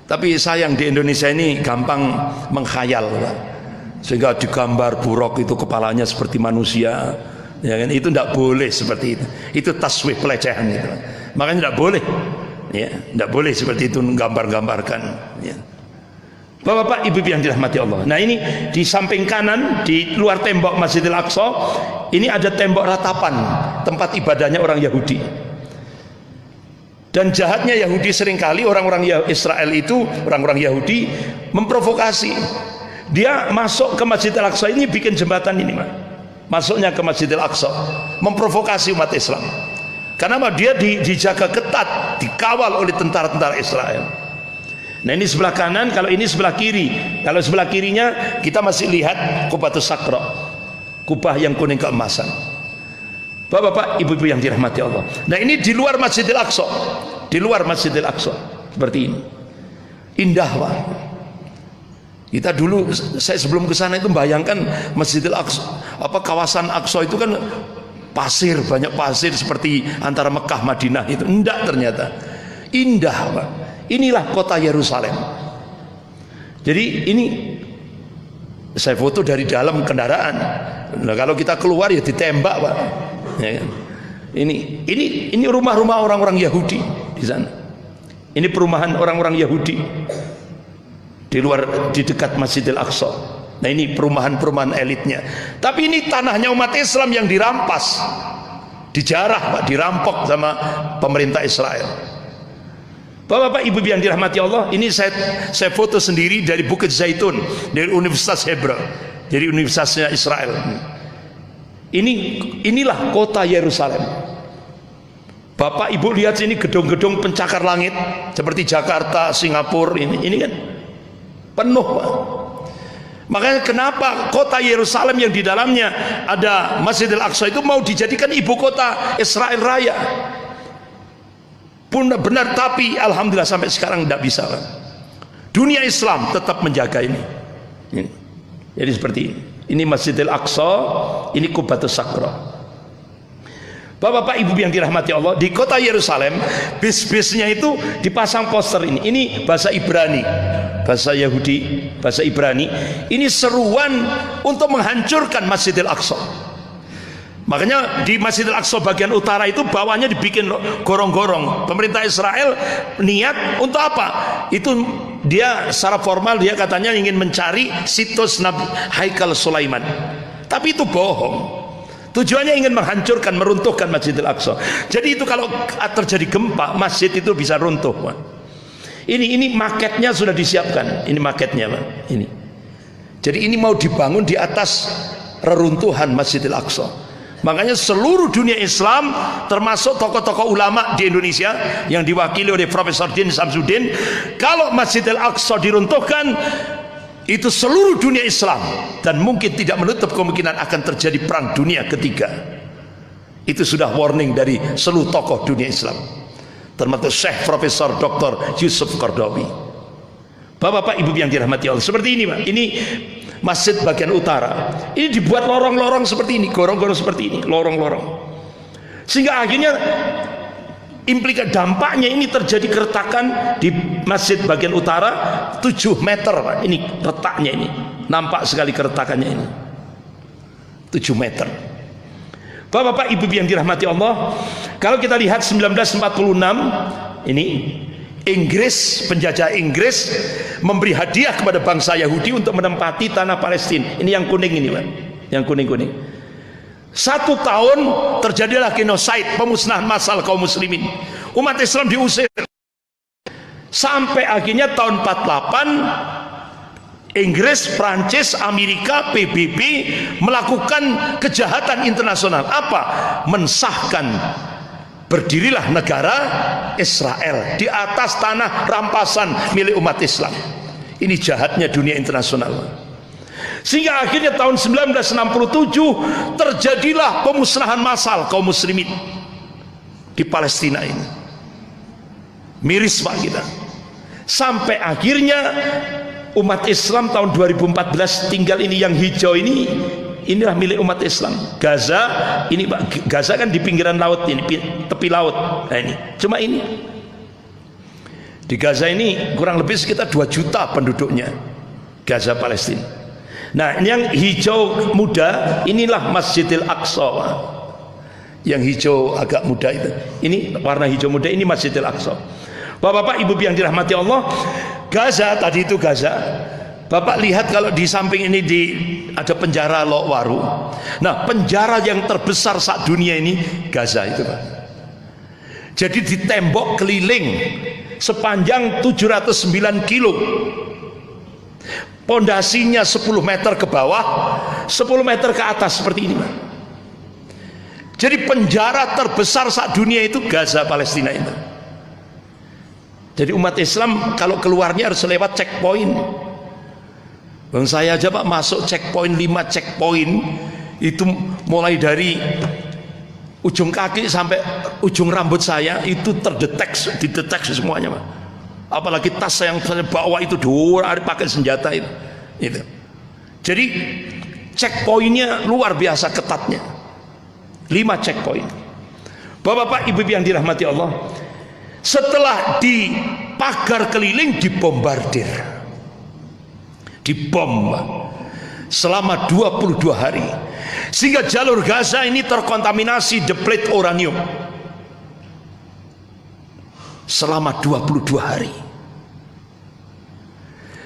Tapi sayang di Indonesia ini gampang menghayal, Pak. Sehingga digambar buraq itu kepalanya seperti manusia, ya kan? Itu tidak boleh seperti itu. Itu taswif, pelecehan itu. Makanya tidak boleh, ya, tidak boleh seperti itu gambar-gambarkan. Ya. Bapak-bapak, ibu yang dirahmati Allah. Nah, ini di samping kanan di luar tembok Masjidil Aqsa, ini ada tembok ratapan tempat ibadahnya orang Yahudi. Dan jahatnya Yahudi seringkali orang-orang Israel itu, orang-orang Yahudi memprovokasi. Dia masuk ke Masjidil Aqsa ini bikin jembatan ini, Pak. Masuknya ke Masjidil Aqsa memprovokasi umat Islam. Karena dia dijaga ketat, dikawal oleh tentara-tentara Israel. Nah, ini sebelah kanan, kalau ini sebelah kiri. Kalau sebelah kirinya kita masih lihat Qubatus Sakra, kubah yang kuning keemasan. Bapak-bapak, ibu-ibu yang dirahmati Allah. Nah, ini di luar Masjidil Aqsa. Di luar Masjidil Aqsa seperti ini. Indah, Pak. Kita dulu, saya sebelum ke sana itu bayangkan Masjidil Aqsa, kawasan Aqsa itu kan pasir, banyak pasir seperti antara Mekah Madinah itu. Enggak, ternyata indah, Pak. Inilah kota Yerusalem. Jadi ini saya foto dari dalam kendaraan. Nah, kalau kita keluar ya ditembak, Pak. Ya kan? Ini rumah-rumah orang-orang Yahudi di sana. Ini perumahan orang-orang Yahudi di dekat Masjidil Aqsa. Nah, ini perumahan-perumahan elitnya. Tapi ini tanahnya umat Islam yang dirampas, dijarah, Pak, dirampok sama pemerintah Israel. Bapak-bapak, ibu yang dirahmati Allah, ini saya foto sendiri dari Bukit Zaitun, dari Universitas Hebra, dari Universitasnya Israel. Inilah kota Yerusalem. Bapak ibu lihat sini gedung-gedung pencakar langit seperti Jakarta, Singapura, ini kan penuh, Pak. Makanya kenapa kota Yerusalem yang di dalamnya ada Masjidil Aqsa itu mau dijadikan ibu kota Israel Raya. Benar, tapi alhamdulillah sampai sekarang tidak bisa, kan? Dunia Islam tetap menjaga ini. Jadi seperti ini. Ini Masjidil Aqsa, ini Qubatus Sakra. Bapak-bapak ibu yang dirahmati Allah, di kota Yerusalem bis-bisnya itu dipasang poster ini. Ini bahasa Ibrani, bahasa Yahudi, bahasa Ibrani. Ini seruan untuk menghancurkan Masjidil Aqsa. Makanya di Masjidil Aqsa bagian utara itu bawahnya dibikin gorong-gorong. Pemerintah Israel niat untuk apa? Itu dia secara formal dia katanya ingin mencari situs Nabi Haikal Sulaiman. Tapi itu bohong. Tujuannya ingin menghancurkan, meruntuhkan Masjidil Aqsa. Jadi itu kalau terjadi gempa, masjid itu bisa runtuh, Pak. Ini maketnya sudah disiapkan. Ini maketnya, Pak. Ini. Jadi ini mau dibangun di atas reruntuhan Masjidil Aqsa. Makanya seluruh dunia Islam, termasuk tokoh-tokoh ulama di Indonesia yang diwakili oleh Profesor Din Samsudin, kalau Masjidil Aqsa diruntuhkan, itu seluruh dunia Islam, dan mungkin tidak menutup kemungkinan akan terjadi perang dunia ketiga. Itu sudah warning dari seluruh tokoh dunia Islam, termasuk Syekh Profesor Dr. Yusuf Qaradawi. Bapak-bapak ibu yang dirahmati Allah, seperti ini, Pak. Ini masjid bagian utara. Ini dibuat lorong-lorong seperti ini, gorong-gorong seperti ini, lorong-lorong. Sehingga akhirnya dampaknya ini terjadi keretakan di masjid bagian utara 7 meter, Pak. Ini retaknya ini. Nampak sekali keretakannya ini. 7 meter. Bapak-bapak ibu yang dirahmati Allah, kalau kita lihat 1946 ini Inggris, penjajah Inggris memberi hadiah kepada bangsa Yahudi untuk menempati tanah Palestina. Ini yang kuning ini, Pak. Yang kuning-kuning. 1 tahun terjadilah genocide, pemusnahan massal kaum muslimin. Umat Islam diusir. Sampai akhirnya tahun 48 Inggris, Prancis, Amerika, PBB melakukan kejahatan internasional. Apa? Mensahkan berdirilah negara Israel di atas tanah rampasan milik umat Islam. Ini jahatnya dunia internasional. Sehingga akhirnya tahun 1967 terjadilah pemusnahan massal kaum muslimin di Palestina ini. Miris, Pak, kita. Sampai akhirnya umat Islam tahun 2014 tinggal ini, yang hijau ini, inilah milik umat Islam. Gaza ini, Pak, Gaza kan di pinggiran laut ini, tepi laut. Nah ini, cuma ini. Di Gaza ini kurang lebih sekitar 2 juta penduduknya. Gaza Palestina. Nah, yang hijau muda inilah Masjidil Aqsa, Pak. Yang hijau agak muda itu. Ini warna hijau muda, ini Masjidil Aqsa. Bapak-bapak ibu yang dirahmati Allah, Gaza tadi itu Gaza. Bapak lihat kalau di samping ini ada penjara Lokwaru. Nah, penjara yang terbesar saat dunia ini Gaza itu, Pak. Jadi di tembok keliling sepanjang 709 kilo. Pondasinya 10 meter ke bawah, 10 meter ke atas seperti ini, Pak. Jadi penjara terbesar saat dunia itu Gaza Palestina itu. Jadi umat Islam kalau keluarnya harus lewat checkpoint. Bang, saya aja, Pak, masuk checkpoint 5 checkpoint itu mulai dari ujung kaki sampai ujung rambut saya itu dideteksi semuanya, Pak. Apalagi tas yang saya bawa itu pakai senjata itu. Jadi checkpointnya luar biasa ketatnya. 5 checkpoint. Bapak-bapak ibu yang dirahmati Allah, setelah di pagar keliling dibombardir, dibom selama 22 hari, sehingga jalur Gaza ini terkontaminasi deplet uranium selama 22 hari.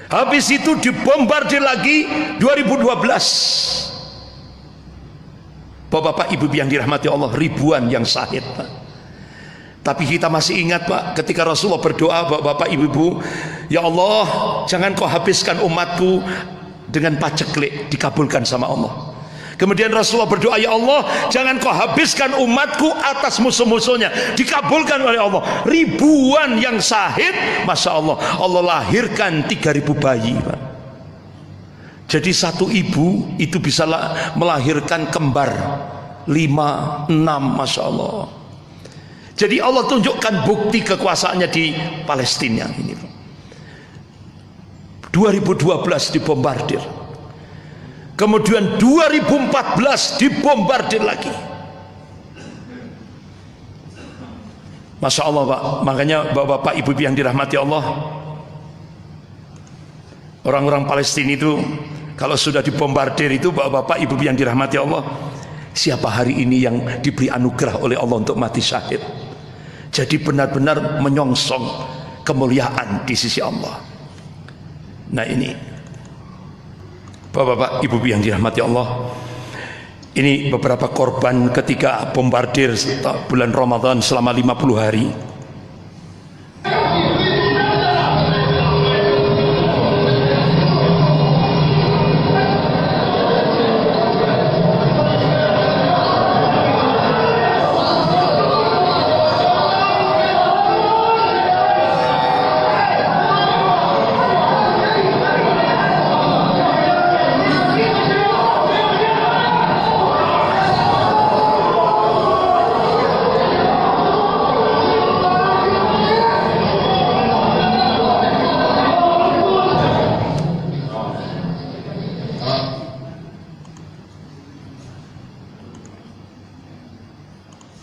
Habis itu dibombardir lagi 2012. Bapak-bapak ibu yang dirahmati Allah, ribuan yang syahid, Pak. Tapi kita masih ingat, Pak, ketika Rasulullah berdoa, bapak-bapak ibu-ibu, ya Allah, jangan kau habiskan umatku dengan paceklik, dikabulkan sama Allah. Kemudian Rasulullah berdoa, ya Allah, jangan kau habiskan umatku atas musuh-musuhnya, dikabulkan oleh Allah. Ribuan yang syahid, Masya Allah. Allah lahirkan 3.000 bayi, Pak. Jadi satu ibu itu bisa melahirkan kembar 5, 6, Masya Allah. Jadi Allah tunjukkan bukti kekuasaannya di Palestina ini. 2012 dibombardir. Kemudian 2014 dibombardir lagi. Masya Allah, Pak. Makanya bapak-bapak ibu yang dirahmati Allah, orang-orang Palestina itu kalau sudah dibombardir itu, bapak-bapak ibu yang dirahmati Allah, siapa hari ini yang diberi anugerah oleh Allah untuk mati syahid? Jadi benar-benar menyongsong kemuliaan di sisi Allah. Nah ini, bapak-bapak ibu yang dirahmati Allah, ini beberapa korban ketika bombardir bulan Ramadan selama 50 hari.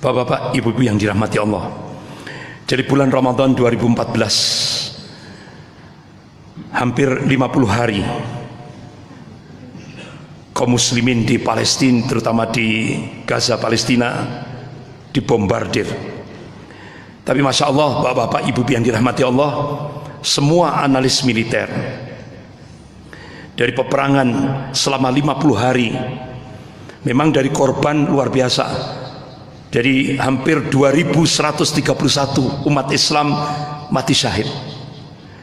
Bapak-bapak, ibu-ibu yang dirahmati Allah, jadi bulan Ramadan 2014, hampir 50 hari, kaum muslimin di Palestina, terutama di Gaza Palestina, dibombardir. Tapi Masya Allah, bapak-bapak, ibu-ibu yang dirahmati Allah, semua analis militer dari peperangan selama 50 hari, memang dari korban luar biasa. Jadi hampir 2131 umat Islam mati syahid.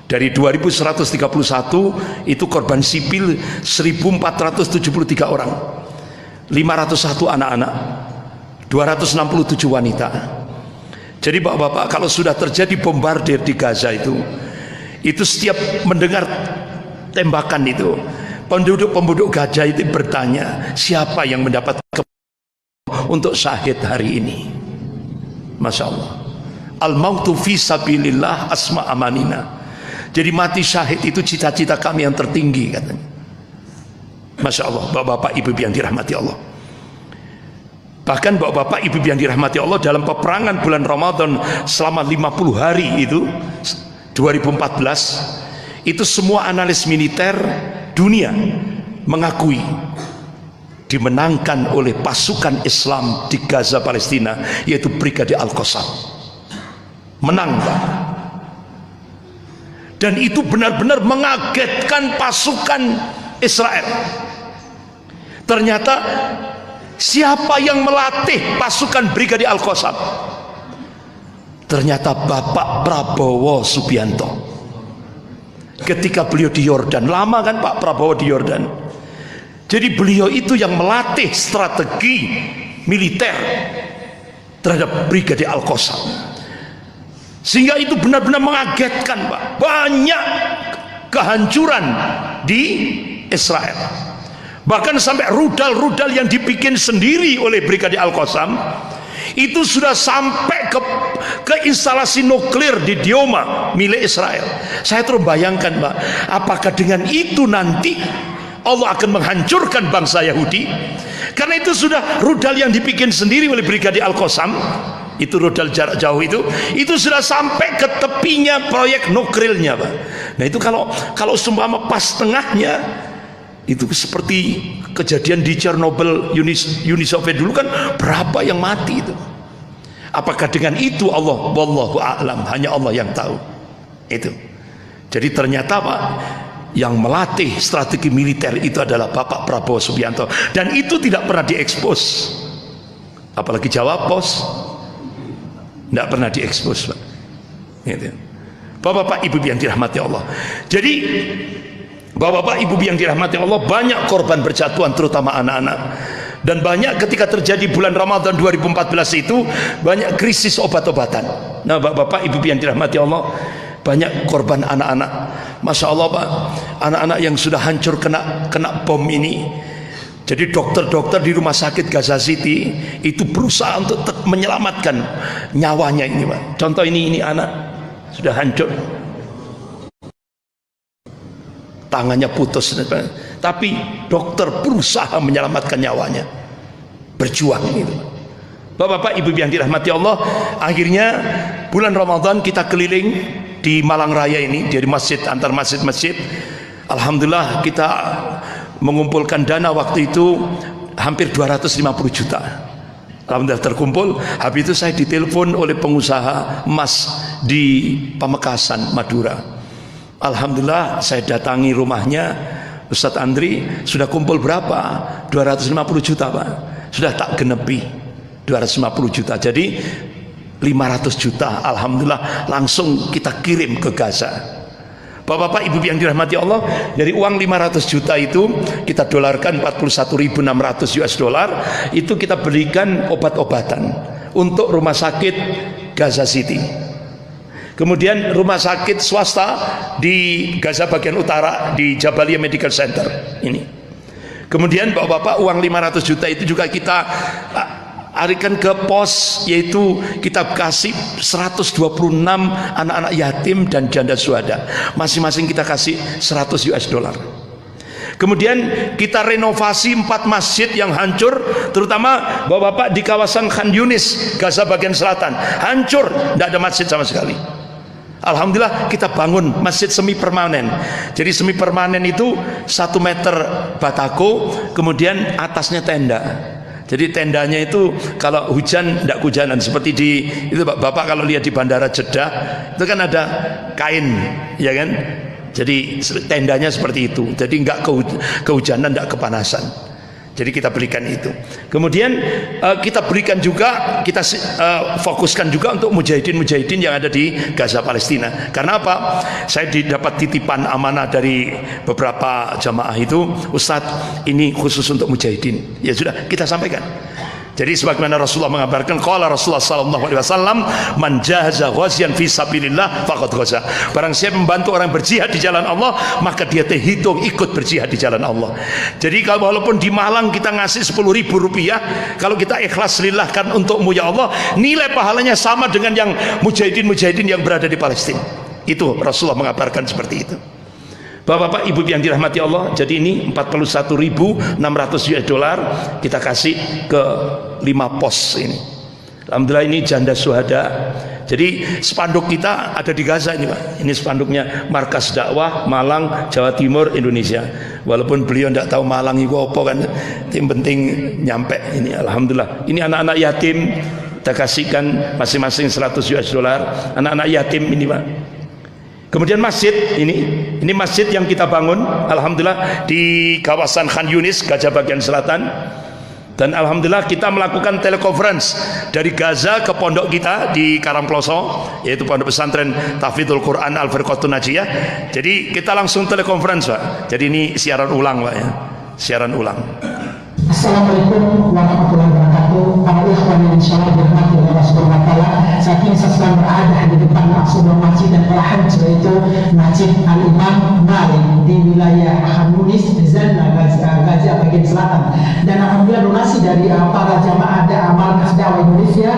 Dari 2131 itu korban sipil 1473 orang, 501 anak-anak, 267 wanita. Jadi bapak-bapak, kalau sudah terjadi bombardir di Gaza itu setiap mendengar tembakan itu, penduduk Gaza itu bertanya, siapa yang mendapat untuk syahid hari ini? Masya Allah. Al-mautu fi sabilillah asma amanina. Jadi mati syahid itu cita-cita kami yang tertinggi, katanya. Masya Allah, bapak-bapak ibu yang dirahmati Allah. Bahkan bapak-bapak ibu yang dirahmati Allah, dalam peperangan bulan Ramadan selama 50 hari itu 2014, itu semua analis militer dunia mengakui dimenangkan oleh pasukan Islam di Gaza Palestina, yaitu Brigade Al-Qassam. Menang, Pak. Dan itu benar-benar mengagetkan pasukan Israel. Ternyata siapa yang melatih pasukan Brigade Al-Qassam? Ternyata Bapak Prabowo Subianto. Ketika beliau di Yordan, lama kan Pak Prabowo di Yordan. Jadi beliau itu yang melatih strategi militer terhadap Brigade Al-Qassam, sehingga itu benar-benar mengagetkan, Pak. Banyak kehancuran di Israel, bahkan sampai rudal-rudal yang dibikin sendiri oleh Brigade Al-Qassam itu sudah sampai ke instalasi nuklir di Dioma milik Israel. Saya terus bayangkan, Pak, apakah dengan itu nanti Allah akan menghancurkan bangsa Yahudi? Karena itu sudah rudal yang dibikin sendiri oleh Brigade Al-Qassam, itu rudal jarak jauh itu sudah sampai ke tepinya proyek nuklirnya, Pak. Nah itu kalau seumpama pas tengahnya, itu seperti kejadian di Chernobyl, Uni Soviet dulu kan, berapa yang mati itu. Apakah dengan itu Allah, wallahu a'lam, hanya Allah yang tahu itu. Jadi ternyata, Pak, yang melatih strategi militer itu adalah Bapak Prabowo Subianto, dan itu tidak pernah diekspos. Apalagi Jawa Pos tidak pernah diekspos, Pak. Gitu. Bapak-bapak ibu yang dirahmati Allah. Jadi bapak-bapak ibu yang dirahmati Allah, banyak korban berjatuhan terutama anak-anak. Dan banyak ketika terjadi bulan Ramadan 2014 itu banyak krisis obat-obatan. Nah, bapak-bapak ibu yang dirahmati Allah, banyak korban anak-anak. Masya Allah, Pak, anak-anak yang sudah hancur kena bom ini. Jadi dokter-dokter di rumah sakit Gaza City itu berusaha untuk menyelamatkan nyawanya ini, Pak. Contoh ini anak sudah hancur, tangannya putus, tapi dokter berusaha menyelamatkan nyawanya, berjuang gitu. Bapak-bapak ibu yang dirahmati Allah, akhirnya bulan Ramadan kita keliling di Malang Raya ini, dari masjid antar masjid-masjid. Alhamdulillah kita mengumpulkan dana waktu itu hampir 250 juta. Alhamdulillah terkumpul. Habis itu saya ditelepon oleh pengusaha emas di Pamekasan, Madura. Alhamdulillah saya datangi rumahnya. Ustadz Andri, sudah kumpul berapa? 250 juta, Pak. Sudah tak genepi 250 juta. Jadi 500 juta alhamdulillah langsung kita kirim ke Gaza. Bapak-bapak ibu yang dirahmati Allah, dari uang 500 juta itu kita dolarkan 41.600 US dollar, itu kita berikan obat-obatan untuk rumah sakit Gaza City. Kemudian rumah sakit swasta di Gaza bagian utara di Jabalia Medical Center ini. Kemudian bapak-bapak uang 500 juta itu juga kita arikan ke pos, yaitu kita kasih 126 anak-anak yatim dan janda syuhada. Masing-masing kita kasih 100 US dollar. Kemudian kita renovasi 4 masjid yang hancur, terutama bapak-bapak di kawasan Khan Yunis, Gaza bagian selatan. Hancur, tidak ada masjid sama sekali. Alhamdulillah kita bangun masjid semi permanen. Jadi semi permanen itu 1 meter batako, kemudian atasnya tenda. Jadi tendanya itu kalau hujan tidak kehujanan, seperti di itu Bapak kalau lihat di Bandara Jeddah itu kan ada kain, ya kan? Jadi tendanya seperti itu. Jadi enggak kehujanan, enggak kepanasan. Jadi kita berikan itu. Kemudian kita berikan juga, kita fokuskan juga untuk mujahidin-mujahidin yang ada di Gaza Palestina. Karena apa? Saya didapat titipan amanah dari beberapa jamaah itu, Ustadz ini khusus untuk mujahidin. Ya sudah, kita sampaikan. Jadi sebagaimana Rasulullah mengabarkan, qala Rasulullah sallallahu alaihi wasallam, man jahaza ghazian fi sabilillah faqad ghaza. Barang siapa membantu orang berjihad di jalan Allah, maka dia terhitung ikut berjihad di jalan Allah. Jadi kalau walaupun di Malang kita ngasih 10.000 rupiah, kalau kita ikhlas lillahkan untukmu ya Allah, nilai pahalanya sama dengan yang mujahidin-mujahidin yang berada di Palestina. Itu Rasulullah mengabarkan seperti itu. Bapak-bapak ibu yang dirahmati Allah, jadi ini 41.600 US dollar kita kasih ke 5 pos ini. Alhamdulillah ini janda syuhada. Jadi spanduk kita ada di Gaza ini, Pak. Ini spanduknya Markas Dakwah Malang, Jawa Timur, Indonesia. Walaupun beliau tidak tahu Malang itu apa kan, yang penting nyampe ini. Alhamdulillah. Ini anak-anak yatim kita kasihkan masing-masing 100 US dollar. Anak-anak yatim ini, Pak. Kemudian masjid ini masjid yang kita bangun alhamdulillah di kawasan Khan Yunis, Gaza bagian selatan. Dan alhamdulillah kita melakukan telekonferensi dari Gaza ke pondok kita di Karangploso, yaitu pondok pesantren Tahfidzul Quran Al Firqatun Najiyah. Jadi kita langsung telekonferensi, Pak. Jadi ini siaran ulang, Pak, ya. Siaran ulang. Assalamualaikum warahmatullahi wabarakatuh. Para ikhwan yang insyaallah dirahmati oleh Allah Subhanahu wa taala. Saat ini saya sedang berada di depan sebuah masjid dan telah hancur, yaitu Masjid Al-Imam Malik di wilayah Khan Yunis, Zanna, Gaza bagian selatan. Dan alhamdulillah donasi dari para jamaah Markas Dakwah Indonesia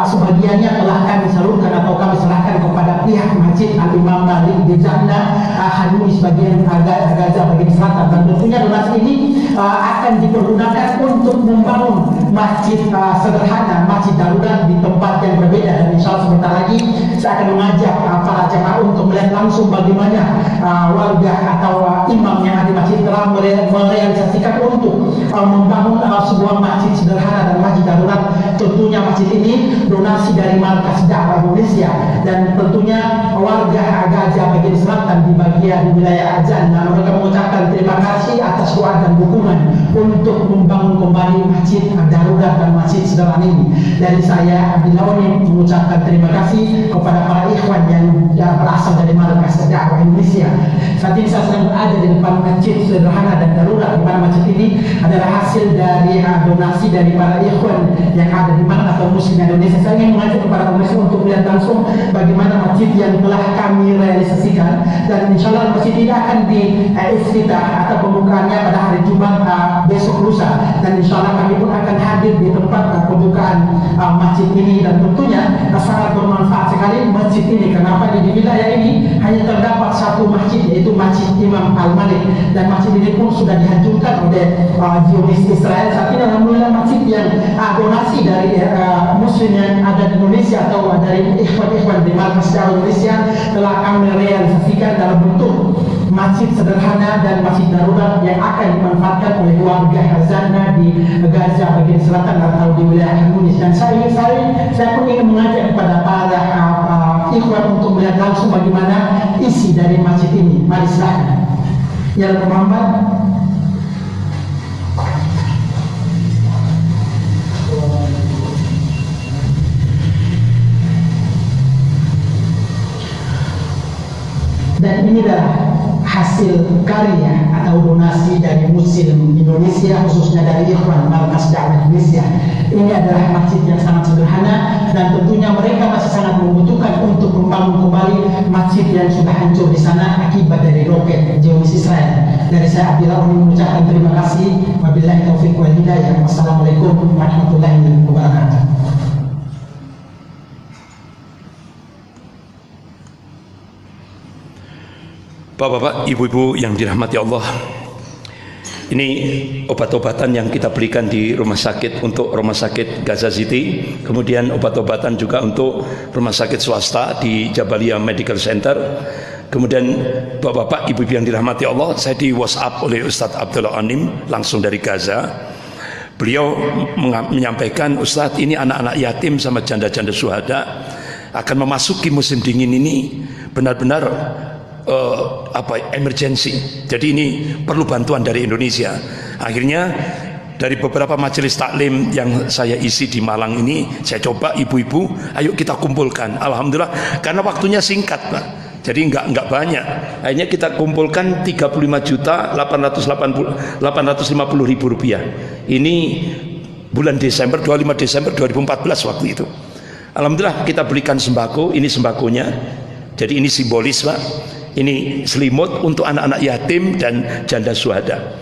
sebagiannya telah kami salurkan atau kami serahkan kepada pihak Masjid Al-Imam Malik di Zanna, Khan Yunis bagian Gaza bagian selatan. Dan tentunya donasi ini akan dipergunakan untuk membangun masjid sederhana, masjid darurat di tempat yang berbeda. Dan insya Allah sebentar lagi saya akan mengajak para jemaah untuk melihat langsung bagaimana warga atau imam yang ada di masjid telah merealisasikan untuk membangun sebuah masjid sederhana dan masjid darurat. Tentunya masjid ini donasi dari Markas Dakwah Indonesia, dan tentunya warga Gaza bagian selatan di bagian wilayah Azan, mereka mengucapkan terima kasih atas doa dan dukungan untuk membangun kembali masjid darurat dan masjid sederhana ini. Dari saya Abdillah Oni mengucapkan terima kasih kepada para ikhwan yang berasal dari Markas Dakwah Indonesia. Saat ini saya sedang berada di depan masjid sederhana dan darurat, di mana masjid ini adalah hasil dari donasi dari para ikhwan yang ada di mana atau muslim Indonesia. Saya ingin mengajak kepada pemirsa untuk melihat langsung bagaimana masjid yang telah kami realisasikan, dan insya Allah masjid ini akan di-iftitah atau pembukaannya pada hari Jumat besok lusa, dan insya Allah kami pun akan hadir di tempat pembukaan masjid ini. Dan tentunya sangat bermanfaat sekali masjid ini. Kenapa di wilayah ini hanya terdapat satu masjid, yaitu Masjid Imam Al-Malik, dan masjid ini pun sudah dihancurkan oleh Zionis Israel. Saat ini alhamdulillah masjid yang donasi dari muslim yang ada di Indonesia atau dari ikhwan-ikhwan di Markas Dakwah Indonesia telah kami realisasikan dalam bentuk masjid sederhana dan masjid darurat yang akan dimanfaatkan oleh warga Hazana di Gaza bagian selatan atau di wilayah Indonesia. Dan saya pun ingin mengajak kepada para ikhwan untuk melihat langsung bagaimana isi dari masjid ini. Mari silakan. Ya Muhammad. Dan ini adalah hasil karya atau donasi dari muslim Indonesia, khususnya dari ikhwan Markas Dakwah Indonesia. Ini adalah masjid yang sangat sederhana, dan tentunya mereka masih sangat membutuhkan untuk membangun kembali masjid yang sudah hancur di sana akibat dari roket Zionis Israel. Dari saya Abdillah mengucapkan terima kasih. Wabillahi taufiq wal hidayah. Wassalamualaikum warahmatullahi wabarakatuh. Bapak-bapak, ibu-ibu yang dirahmati Allah, ini obat-obatan yang kita berikan di rumah sakit untuk rumah sakit Gaza City, kemudian obat-obatan juga untuk rumah sakit swasta di Jabalia Medical Center. Kemudian bapak-bapak, ibu-ibu yang dirahmati Allah, saya di WhatsApp oleh Ustadz Abdullah Onim langsung dari Gaza. Beliau menyampaikan, Ustadz, ini anak-anak yatim sama janda-janda syuhada akan memasuki musim dingin ini benar-benar emergency. Jadi ini perlu bantuan dari Indonesia. Akhirnya dari beberapa majelis taklim yang saya isi di Malang ini, saya coba ibu-ibu, ayo kita kumpulkan. Alhamdulillah, karena waktunya singkat, Pak. Jadi enggak banyak. Akhirnya kita kumpulkan 35.850.000 rupiah. Ini bulan Desember, 25 Desember 2014 waktu itu. Alhamdulillah kita belikan sembako. Ini sembakonya. Jadi ini simbolis, Pak. Ini selimut untuk anak-anak yatim dan janda syuhada.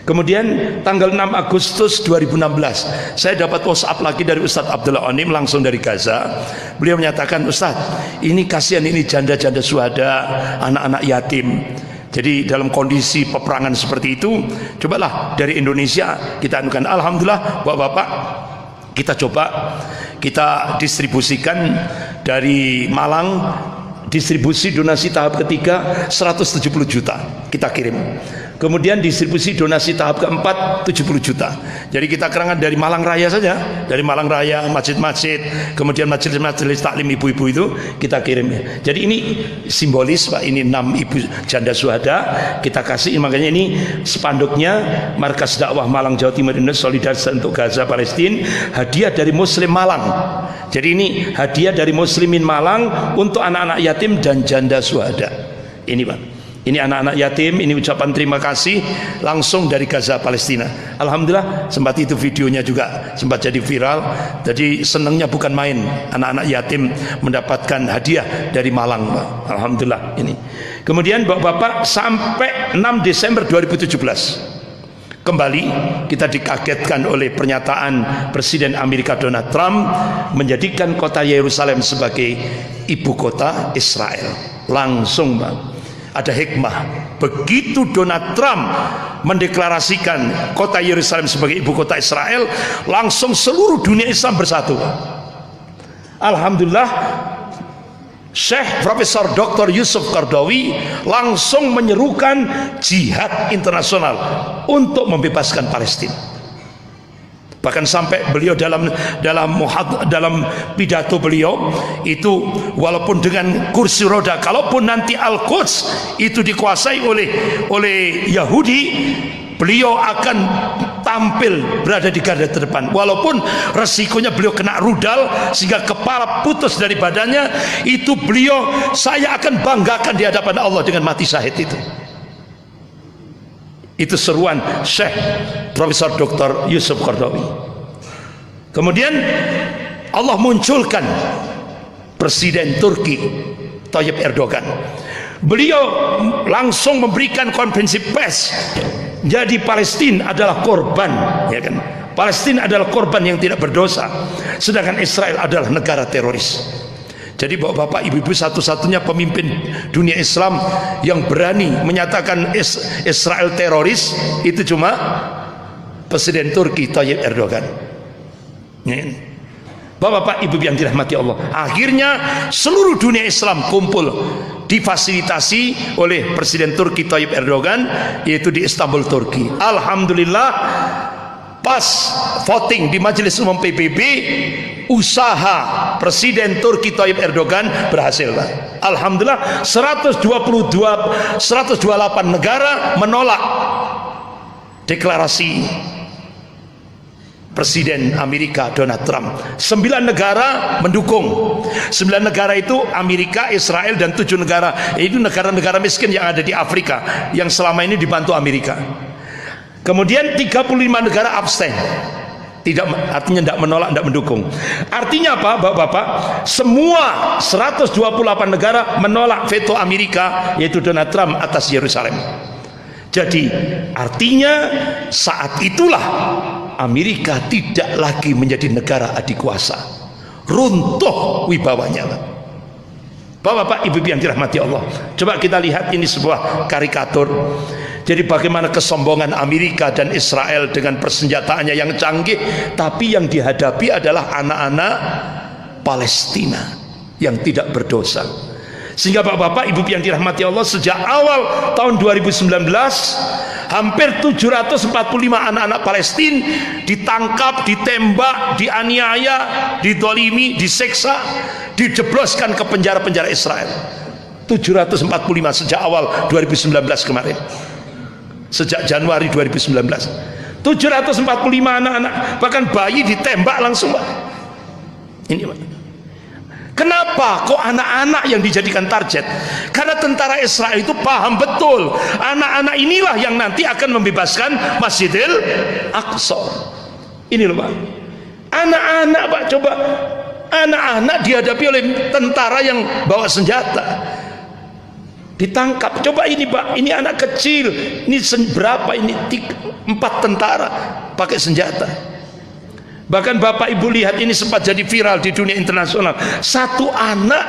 Kemudian tanggal 6 Agustus 2016 saya dapat WhatsApp lagi dari Ustadz Abdullah Onim langsung dari Gaza. Beliau menyatakan, Ustadz, ini kasihan, ini janda-janda syuhada, anak-anak yatim. Jadi dalam kondisi peperangan seperti itu, cobalah dari Indonesia kita anukan. Alhamdulillah Bapak-bapak, kita coba kita distribusikan dari Malang. Distribusi donasi tahap ketiga 170 juta kita kirim. Kemudian distribusi donasi tahap keempat 70 juta. Jadi kita kerangan dari Malang Raya saja, dari Malang Raya, masjid-masjid, kemudian majelis taklim ibu-ibu itu kita kirim. Jadi ini simbolis, Pak. Ini 6 ibu janda syuhada kita kasih. Makanya ini spanduknya Markas Dakwah Malang Jawa Timur Indonesia Solidaritas untuk Gaza Palestina, hadiah dari Muslim Malang. Jadi ini hadiah dari Muslimin Malang untuk anak-anak yatim dan janda syuhada. Ini, Pak. Ini anak-anak yatim, ini ucapan terima kasih langsung dari Gaza Palestina. Alhamdulillah sempat itu videonya juga sempat jadi viral. Jadi senangnya bukan main, anak-anak yatim mendapatkan hadiah dari Malang, Pak. Alhamdulillah ini. Kemudian Bapak-bapak, sampai 6 Desember 2017 kembali kita dikagetkan oleh pernyataan Presiden Amerika Donald Trump menjadikan kota Yerusalem sebagai ibu kota Israel. Langsung, Pak, ada hikmah. Begitu Donald Trump mendeklarasikan kota Yerusalem sebagai ibu kota Israel, langsung seluruh dunia Islam bersatu. Alhamdulillah Syekh Profesor Dr. Yusuf Qaradawi langsung menyerukan jihad internasional untuk membebaskan Palestina. Bahkan sampai beliau dalam pidato beliau itu, walaupun dengan kursi roda, kalaupun nanti Al-Quds itu dikuasai oleh Yahudi, beliau akan tampil berada di garda terdepan, walaupun resikonya beliau kena rudal sehingga kepala putus dari badannya. Itu beliau, saya akan banggakan di hadapan Allah dengan mati syahid itu. Itu seruan Syekh Profesor Dr. Yusuf Qaradawi. Kemudian Allah munculkan Presiden Turki Tayyip Erdogan. Beliau langsung memberikan konferensi pers. Jadi Palestina adalah korban, ya kan? Palestina adalah korban yang tidak berdosa, sedangkan Israel adalah negara teroris. Jadi bapak-bapak, ibu-ibu, satu-satunya pemimpin dunia Islam yang berani menyatakan Israel teroris itu cuma Presiden Turki Tayyip Erdogan. Bapak-bapak, ibu-ibu yang dirahmati Allah, akhirnya seluruh dunia Islam kumpul, difasilitasi oleh Presiden Turki Tayyip Erdogan, yaitu di Istanbul, Turki. Alhamdulillah, pas voting di Majelis Umum PBB, usaha Presiden Turki Tayyip Erdogan berhasil, Pak. Alhamdulillah, 128 negara menolak deklarasi Presiden Amerika Donald Trump. 9 negara mendukung. 9 negara itu Amerika, Israel, dan 7 negara itu negara-negara miskin yang ada di Afrika yang selama ini dibantu Amerika. Kemudian 35 negara abstain. Tidak, artinya tidak menolak, tidak mendukung. Artinya apa, Bapak-bapak? Semua 128 negara menolak veto Amerika, yaitu Donald Trump, atas Yerusalem. Jadi artinya saat itulah Amerika tidak lagi menjadi negara adikuasa. Runtuh wibawanya. Bapak-bapak, ibu-ibu yang dirahmati Allah, coba kita lihat, ini sebuah karikatur. Jadi bagaimana kesombongan Amerika dan Israel dengan persenjataannya yang canggih, tapi yang dihadapi adalah anak-anak Palestina yang tidak berdosa. Sehingga bapak-bapak, ibu yang dirahmati Allah, sejak awal tahun 2019 hampir 745 anak-anak Palestina ditangkap, ditembak, dianiaya, didolimi, diseksa, dijebloskan ke penjara-penjara Israel. 745 sejak awal 2019 kemarin. Sejak Januari 2019 745 anak-anak, bahkan bayi ditembak langsung, Pak. Ini, Pak. Kenapa kok anak-anak yang dijadikan target? Karena tentara Israel itu paham betul anak-anak inilah yang nanti akan membebaskan Masjidil Aqsa. Ini loh, Pak. Anak-anak, Pak, coba, anak-anak dihadapi oleh tentara yang bawa senjata, ditangkap. Coba ini, Pak, ini anak kecil, ini berapa ini, 4 tentara pakai senjata. Bahkan Bapak Ibu lihat, ini sempat jadi viral di dunia internasional. Satu anak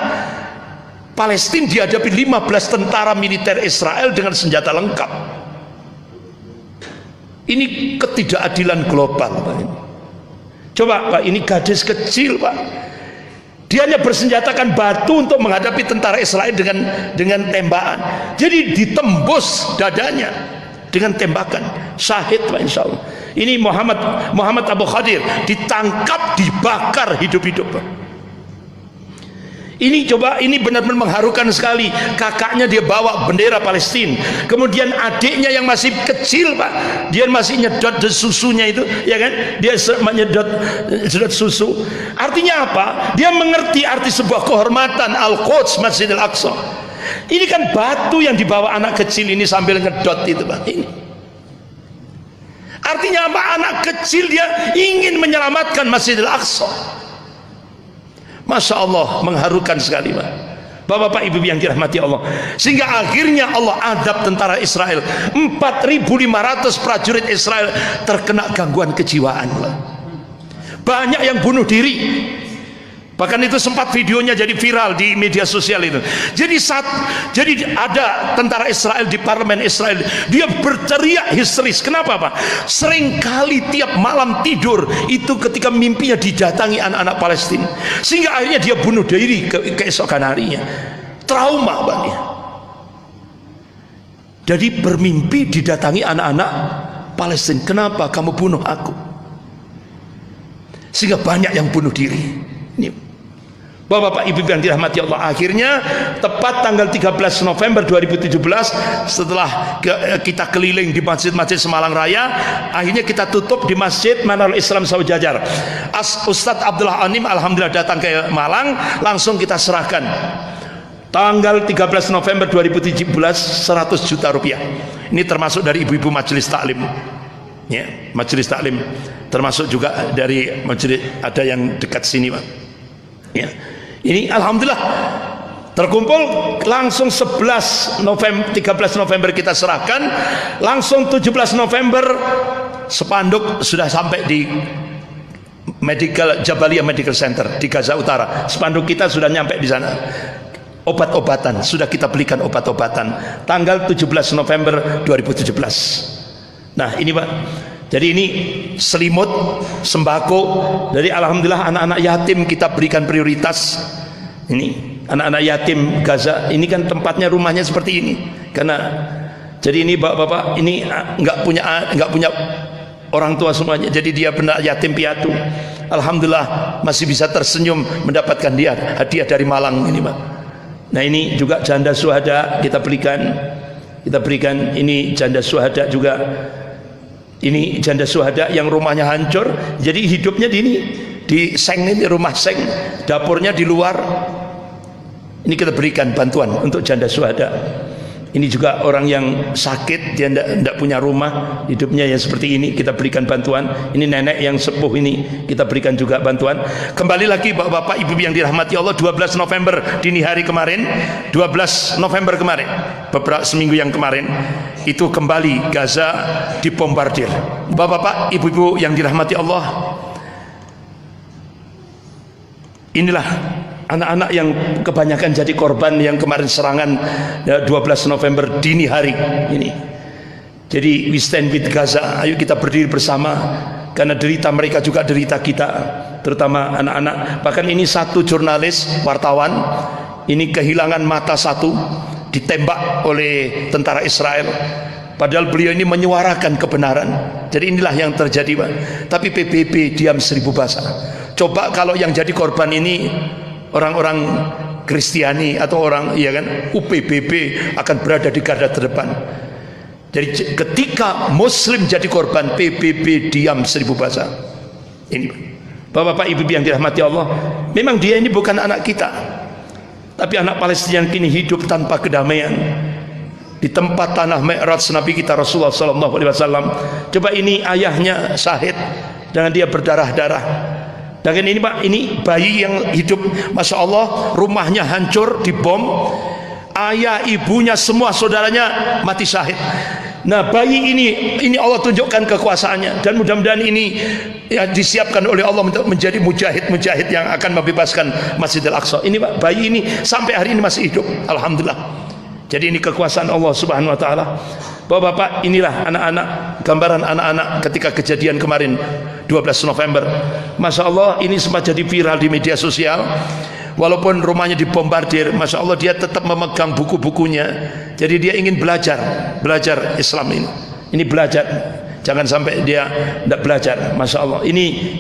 Palestina dihadapi 15 tentara militer Israel dengan senjata lengkap. Ini ketidakadilan global, Pak. Coba, Pak, ini gadis kecil, Pak, dia hanya bersenjatakan batu untuk menghadapi tentara Israel dengan tembakan. Jadi ditembus dadanya dengan tembakan. Syahid, Pak, insya Allah. Ini Muhammad Abu Khadir ditangkap, dibakar hidup-hidup, Pak. Ini coba, ini benar-benar mengharukan sekali. Kakaknya dia bawa bendera Palestina, kemudian adiknya yang masih kecil, Pak, dia masih nyedot susunya itu, ya kan, dia menyedot susu. Artinya apa? Dia mengerti arti sebuah kehormatan Al-Quds, Masjidil Aqsa. Ini kan batu yang dibawa anak kecil ini sambil ngedot itu, Pak. Ini artinya apa? Anak kecil dia ingin menyelamatkan Masjidil Aqsa. Masya Allah, mengharukan sekali, Pak. Bapak-bapak, ibu yang dirahmati Allah. Sehingga akhirnya Allah adab tentara Israel. 4.500 prajurit Israel terkena gangguan kejiwaan, Pak. Banyak yang bunuh diri. Bahkan itu sempat videonya jadi viral di media sosial itu. Jadi ada tentara Israel di parlemen Israel, dia berteriak histeris. Kenapa, Pak? Seringkali tiap malam tidur itu ketika mimpinya didatangi anak-anak Palestina, sehingga akhirnya dia bunuh diri keesokan harinya. Trauma, Pak. Jadi bermimpi didatangi anak-anak Palestina. Kenapa kamu bunuh aku? Sehingga banyak yang bunuh diri. Ini Bapak Ibu yang dirahmati Allah, akhirnya tepat tanggal 13 November 2017 setelah kita keliling di masjid-masjid Semalang Raya, akhirnya kita tutup di Masjid Manarul Islam Saujajar. Ustadz Abdullah Anim alhamdulillah datang ke Malang, langsung kita serahkan tanggal 13 November 2017 100 juta rupiah. Ini termasuk dari ibu-ibu majelis taklim, ya, majelis taklim, termasuk juga dari majelis, ada yang dekat sini, Pak. Ya. Ini alhamdulillah terkumpul langsung 13 November kita serahkan, langsung 17 November spanduk sudah sampai di Jabalia Medical Center di Gaza Utara. Spanduk kita sudah nyampe di sana. Obat-obatan sudah kita belikan, obat-obatan tanggal 17 November 2017. Nah, ini, Pak. Jadi ini selimut, sembako dari alhamdulillah anak-anak yatim kita berikan prioritas. Ini anak-anak yatim Gaza, ini kan tempatnya, rumahnya seperti ini. Karena jadi ini bapak-bapak ini nggak punya orang tua semuanya. Jadi dia benar yatim piatu. Alhamdulillah masih bisa tersenyum mendapatkan dia hadiah dari Malang ini, Pak. Nah, ini juga janda syuhada kita berikan ini janda syuhada juga. Ini janda syuhada yang rumahnya hancur, jadi hidupnya di seng, ini rumah seng, dapurnya di luar. Ini kita berikan bantuan untuk janda syuhada. Ini juga orang yang sakit, dia tidak punya rumah, hidupnya ya seperti ini, kita berikan bantuan. Ini nenek yang sepuh ini, kita berikan juga bantuan. Kembali lagi Bapak Ibu yang dirahmati Allah, 12 November dini hari kemarin, 12 November kemarin, beberapa seminggu yang kemarin, itu kembali Gaza dibombardir. Bapak Ibu yang dirahmati Allah, inilah anak-anak yang kebanyakan jadi korban yang kemarin serangan 12 November dini hari ini. Jadi we stand with Gaza, ayo kita berdiri bersama, karena derita mereka juga derita kita, terutama anak-anak. Bahkan ini satu jurnalis wartawan ini kehilangan mata satu, ditembak oleh tentara Israel, padahal beliau ini menyuarakan kebenaran. Jadi inilah yang terjadi, Pak. Tapi PBB diam 1000 bahasa. Coba kalau yang jadi korban ini orang-orang Kristiani atau orang, ya kan, UPBB akan berada di garda terdepan. Jadi ketika Muslim jadi korban, PBB diam 1000 bahasa. Ini Bapak Ibu yang dirahmati Allah, memang dia ini bukan anak kita, tapi anak Palestina yang kini hidup tanpa kedamaian di tempat tanah Mi'raj Nabi kita Rasulullah SAW. Coba ini ayahnya syahid, jangan dia berdarah-darah. Dan ini, Pak, ini bayi yang hidup, Masya Allah, rumahnya hancur dibom, ayah, ibunya, semua saudaranya mati syahid. Nah, bayi ini Allah tunjukkan kekuasaannya, dan mudah-mudahan ini ya disiapkan oleh Allah untuk menjadi mujahid yang akan membebaskan Masjidil Aqsa. Ini, Pak, bayi ini sampai hari ini masih hidup, alhamdulillah. Jadi ini kekuasaan Allah Subhanahu wa taala. Bapak-bapak, inilah anak-anak, gambaran anak-anak ketika kejadian kemarin 12 November. Masya Allah, ini sempat jadi viral di media sosial. Walaupun rumahnya dibombardir, Masya Allah, dia tetap memegang buku-bukunya. Jadi dia ingin belajar Islam ini. Ini belajar, jangan sampai dia tidak belajar. Masya Allah,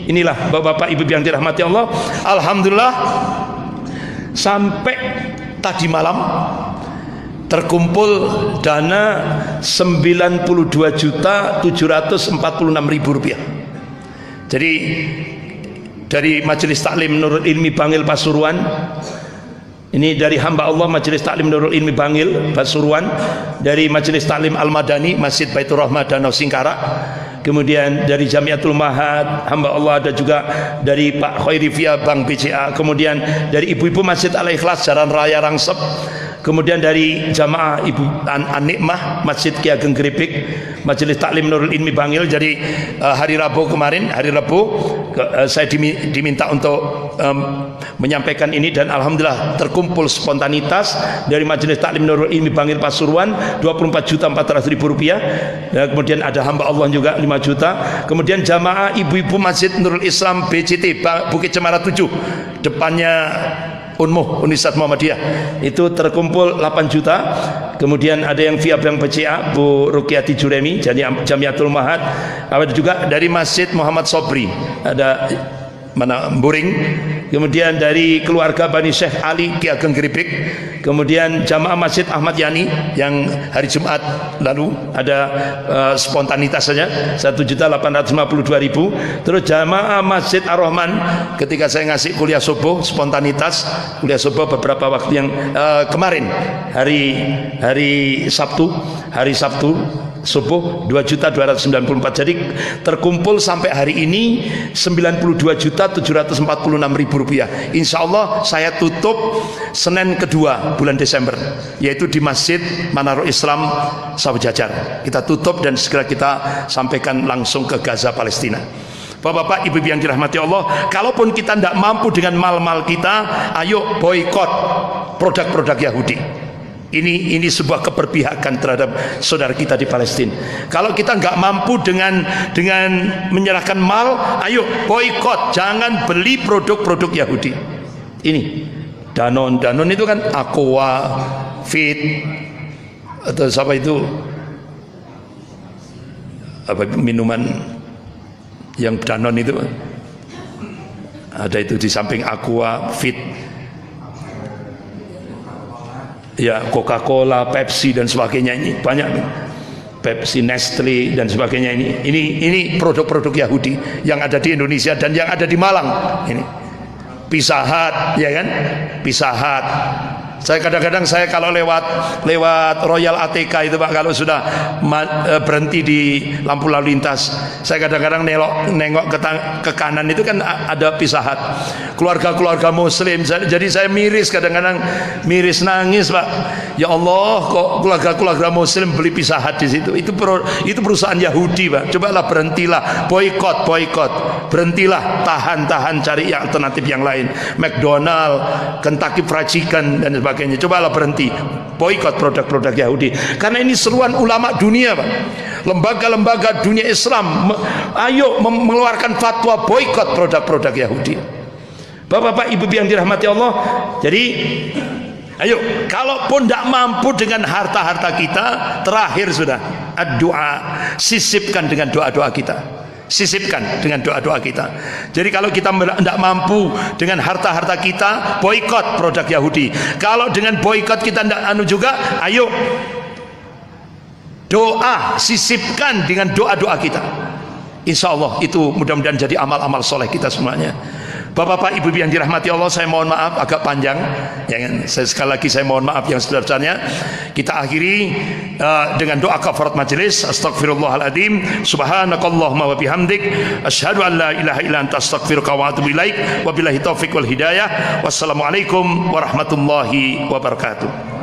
inilah Bapak Ibu yang dirahmati Allah. Alhamdulillah, sampai tadi malam terkumpul dana 92.746.000 rupiah. Jadi dari Majelis Taklim Nurul Ilmi Bangil Pasuruan, ini dari hamba Allah Majelis Taklim Nurul Ilmi Bangil Pasuruan, dari Majelis Taklim Al-Madani Masjid Baitur Rahmah Danau Singkarak, kemudian dari Jamiatul Mahad hamba Allah, ada juga dari Pak Khairifia Bank BCA, kemudian dari ibu-ibu Masjid Al-Ikhlas Jalan Raya Rangsep, kemudian dari jamaah Ibu An-Nikmah Masjid Ki Ageng Gripik, Majelis Taklim Nurul Ilmi Bangil. Jadi hari Rabu kemarin, saya diminta untuk menyampaikan ini, dan alhamdulillah terkumpul spontanitas dari Majelis Taklim Nurul Ilmi Bangil Pasuruan 24.400.000 rupiah. Dan kemudian ada hamba Allah juga 5 juta. Kemudian jamaah ibu-ibu Masjid Nurul Islam BCT Bukit Cemara 7 depannya Unmuh Unisat Muhammadiyah itu terkumpul 8 juta. Kemudian ada yang via Bank BCA Bu Rukiati Juremi Jamiatul Mahad. Ada juga dari Masjid Muhammad Sobri, ada Buring. Kemudian dari keluarga Bani Syekh Ali Ki Ageng Gripik. Kemudian jamaah Masjid Ahmad Yani yang hari Jumat lalu ada spontanitas saja 1.852.000. Terus jamaah Masjid Ar-Rahman ketika saya ngasih kuliah subuh spontanitas kuliah subuh beberapa waktu yang kemarin hari Sabtu subuh 2.294. Jadi terkumpul sampai hari ini 92.746.000 rupiah. Insya Allah saya tutup Senin kedua bulan Desember, yaitu di Masjid Manarul Islam Sawajajar. Kita tutup dan segera kita sampaikan langsung ke Gaza Palestina. Bapak-bapak, ibu-ibu yang dirahmati Allah, kalaupun kita tidak mampu dengan mal-mal kita, ayo boikot produk-produk Yahudi. Ini sebuah keberpihakan terhadap saudara kita di Palestina. Kalau kita nggak mampu dengan menyerahkan mal, ayo boikot, jangan beli produk-produk Yahudi. Ini Danone itu kan Aqua, Fit, atau apa itu, minuman yang Danone itu ada itu di samping Aqua, Fit. Ya, Coca-Cola, Pepsi dan sebagainya, ini banyak, Pepsi, Nestle dan sebagainya, ini produk-produk Yahudi yang ada di Indonesia dan yang ada di Malang. Ini Pizza Hut, ya kan? Pizza Hut. Saya kadang-kadang kalau lewat Royal ATK itu Pak, kalau sudah berhenti di lampu lalu lintas, saya kadang-kadang nengok ke kanan itu kan ada Pizza Hut. Keluarga Muslim, jadi saya miris, kadang-kadang miris nangis Pak. Ya Allah, kok keluarga Muslim beli Pizza Hut di situ? Itu perusahaan Yahudi Pak. Cobalah berhentilah, boykot, berhentilah, tahan, cari alternatif yang lain. McDonald, Kentucky Fried Chicken dan sebagainya. Cobalah berhenti, boikot produk-produk Yahudi. Karena ini seruan ulama dunia Pak. Lembaga-lembaga dunia Islam, ayo mengeluarkan fatwa boikot produk-produk Yahudi. Bapak-bapak, ibu-ibu yang dirahmati Allah, jadi ayo, kalaupun tidak mampu dengan harta-harta kita, terakhir sudah doa, sisipkan dengan doa-doa kita. Jadi kalau kita tidak mampu dengan harta-harta kita, boikot produk Yahudi. Kalau dengan boikot kita tidak juga, ayo doa, sisipkan dengan doa-doa kita. Insya Allah itu mudah-mudahan jadi amal-amal soleh kita semuanya. Bapak-bapak, ibu-ibu yang dirahmati Allah, saya mohon maaf agak panjang. Sekali lagi saya mohon maaf yang sebesar-besarnya. Kita akhiri dengan doa kafarat majelis. Astagfirullahaladzim. Subhanakallahumma wa bihamdik. Asyhadu an la ilaha illa anta astaghfiruka wa atubu ilaik. Wabillahi taufiq wal hidayah. Wassalamualaikum warahmatullahi wabarakatuh.